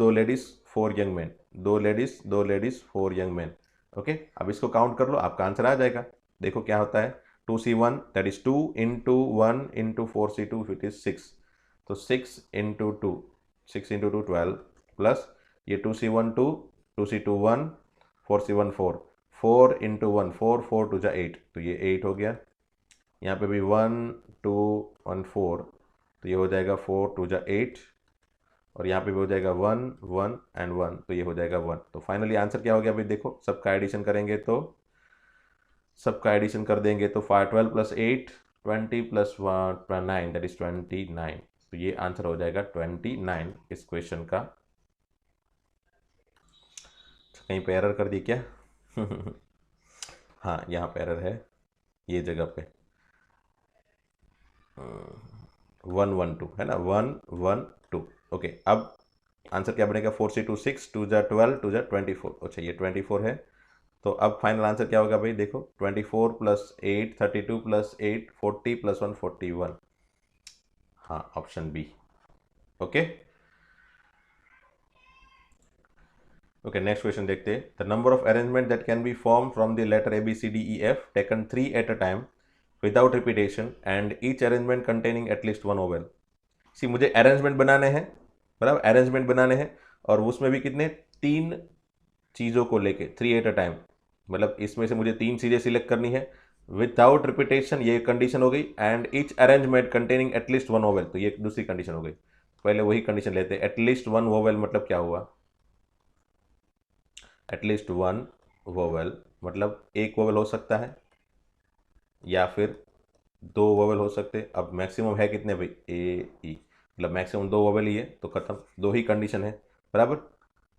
[SPEAKER 1] 4 young man, 2 ladies 4 young man. Okay, अब इसको काउंट कर लो, आपका आंसर आ जाएगा। देखो क्या होता है, 2C1 that is 2 into 1 into 4C2 it is 6, तो 6 इंटू 2 6 इंटू 2 12, प्लस ये 2C1 2, 2C2 1, 4C1 4, 4 इंटू 1 4, 4 2 जा 8, तो ये 8 हो गया। यहाँ पे भी 1 2 1 4, तो ये हो जाएगा 4 2 जा 8, और यहाँ पे भी हो जाएगा 1 1 एंड 1, तो ये हो जाएगा 1। तो फाइनली आंसर क्या हो गया भाई, देखो सबका एडिशन करेंगे तो, सबका एडिशन कर देंगे तो 12 प्लस 8 20 प्लस 9 दैट इज 29, तो ये आंसर हो जाएगा 29 इस क्वेश्चन का। कहीं पे एरर कर दी क्या? हाँ यहाँ पे एरर है, ये जगह पे 1 1 2 है ना, 1 1 2। ओके, अब आंसर क्या बनेगा, 4C2 6, 2 जा 12, 2 जा 24, अच्छा ये 24 है। तो अब फाइनल आंसर क्या होगा भाई, देखो 24 प्लस 8 32 प्लस 8 40 प्लस 1 41, हाँ option B. Okay okay, next question देखते हैं। The number of arrangement that can be form from the letter ABCDEF taken 3 at a time without repetition and each arrangement containing at least 1 vowel. See मुझे arrangement बनाने हैं, बराबर arrangement बनाने हैं, और उसमें भी कितने, 3 चीज़ों को लेके 3 एट अ टाइम, मतलब इसमें से मुझे 3 चीज़ें सिलेक्ट करनी है विदाउट रिपीटेशन, ये कंडीशन हो गई, and each arrangement containing at least 1 oval, तो ये दूसरी कंडीशन हो गई। पहले वही कंडीशन लेते हैं, एटलीस्ट 1 वोवेल मतलब क्या हुआ, एटलीस्ट 1 वोवेल मतलब एक वोवेल हो सकता है या फिर 2 वोवेल हो सकते हैं। अब मैक्सिमम है कितने भाई, AE, मतलब मैक्सिमम 2 वोवेल ही है, तो खत्म, 2 ही कंडीशन है बराबर।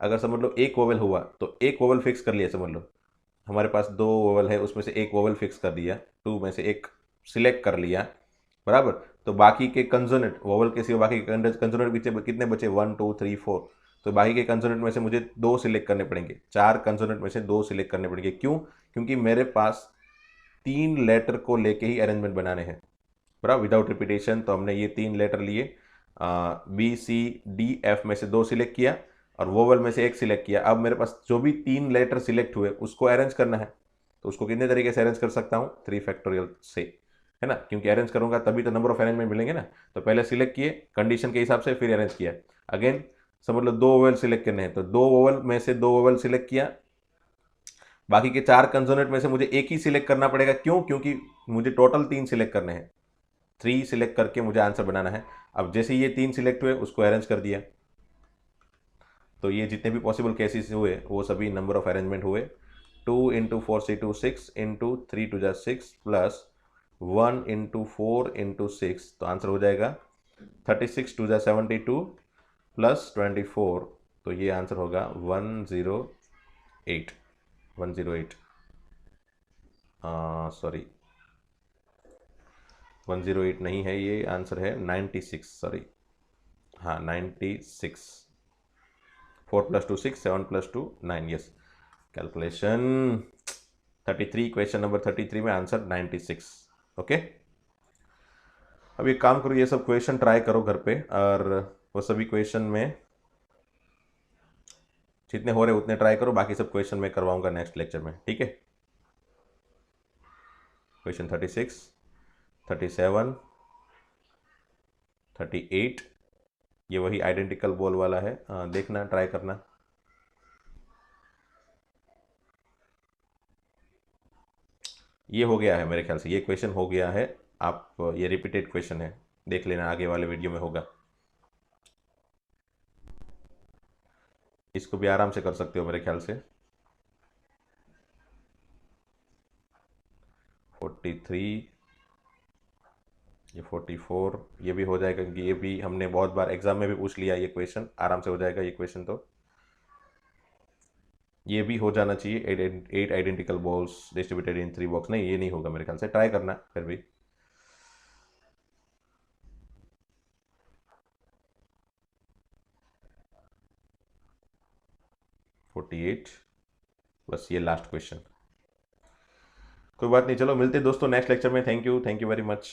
[SPEAKER 1] अगर समझ लो एक वोवेल हुआ तो एक वोवेल फिक्स कर लिया, समझ लो हमारे पास 2 वोवेल है, उसमें से एक वोवेल फिक्स कर दिया, 2 में से एक सिलेक्ट कर लिया बराबर। तो बाकी के कंसोनेंट वोवेल के सिवा बाकी के कंसोनेंट कितने बचे, 1 2 3 4, तो बाकी के कंसोनेंट में से मुझे 2 सिलेक्ट करने पड़ेंगे, 4 कंसोनेंट में से 2 सिलेक्ट करने पड़ेंगे। क्यों, क्योंकि मेरे पास 3 लेटर को लेके ही अरेंजमेंट बनाने हैं बराबर, विदाउट रिपीटेशन। तो हमने ये 3 लेटर लिए, BCDF में से 2 सिलेक्ट किया और वोवल में से एक सिलेक्ट किया। अब मेरे पास जो भी 3 लेटर सिलेक्ट हुए उसको अरेंज करना है, तो उसको कितने तरीके से अरेंज कर सकता हूँ, 3 फैक्टोरियल से, है ना, क्योंकि अरेंज करूंगा तभी तो नंबर ऑफ अरेंजमेंट मिलेंगे ना। तो पहले सिलेक्ट किए कंडीशन के हिसाब से, फिर अरेंज किया। अगेन समझ लो 2 वोवल सिलेक्ट करने हैं, तो 2 वोवल में से 2 वोवल सिलेक्ट किया, बाकी के 4 कंसोनेंट में से मुझे एक ही सिलेक्ट करना पड़ेगा। क्यों, क्योंकि मुझे टोटल 3 सिलेक्ट करने हैं, 3 सिलेक्ट करके मुझे आंसर बनाना है। अब जैसे ये 3 सिलेक्ट हुए उसको अरेंज कर दिया, तो ये जितने भी पॉसिबल केसेस हुए वो सभी नंबर ऑफ अरेंजमेंट हुए। 2 इंटू 4C2 6 इंटू 3 2 जा 6 प्लस 1 इंटू 4 इंटू 6, तो आंसर हो जाएगा 36 2 जा 72 प्लस 24, तो ये आंसर होगा 108 108। सॉरी 108 नहीं है, ये आंसर है 96, सॉरी, हाँ 96। 4 + 2 6, 7 + 2 9, यस। कैलकुलेशन 33, क्वेश्चन नंबर 33 में आंसर 96। ओके, अब एक काम करो, ये सब क्वेश्चन ट्राई करो घर पे, और वो सभी क्वेश्चन में जितने हो रहे उतने ट्राई करो, बाकी सब क्वेश्चन मैं करवाऊंगा नेक्स्ट लेक्चर में, ठीक है। क्वेश्चन 36, 37, 38, ये वही आइडेंटिकल बॉल वाला है, देखना, ट्राई करना। ये हो गया है मेरे ख्याल से, ये क्वेश्चन हो गया है। आप ये रिपीटेड क्वेश्चन है, देख लेना, आगे वाले वीडियो में होगा। इसको भी आराम से कर सकते हो मेरे ख्याल से। 43, ये 44, ये भी हो जाएगा, क्योंकि ये भी हमने बहुत बार एग्जाम में भी पूछ लिया, ये क्वेश्चन आराम से हो जाएगा ये क्वेश्चन। तो ये भी हो जाना चाहिए। 8 identical balls distributed in 3 box, नहीं ये नहीं होगा मेरे ख्याल से, ट्राई करना फिर भी। फोर्टी एट, बस ये लास्ट क्वेश्चन। कोई बात नहीं, चलो मिलते हैं दोस्तों नेक्स्ट लेक्चर में। Thank you very much.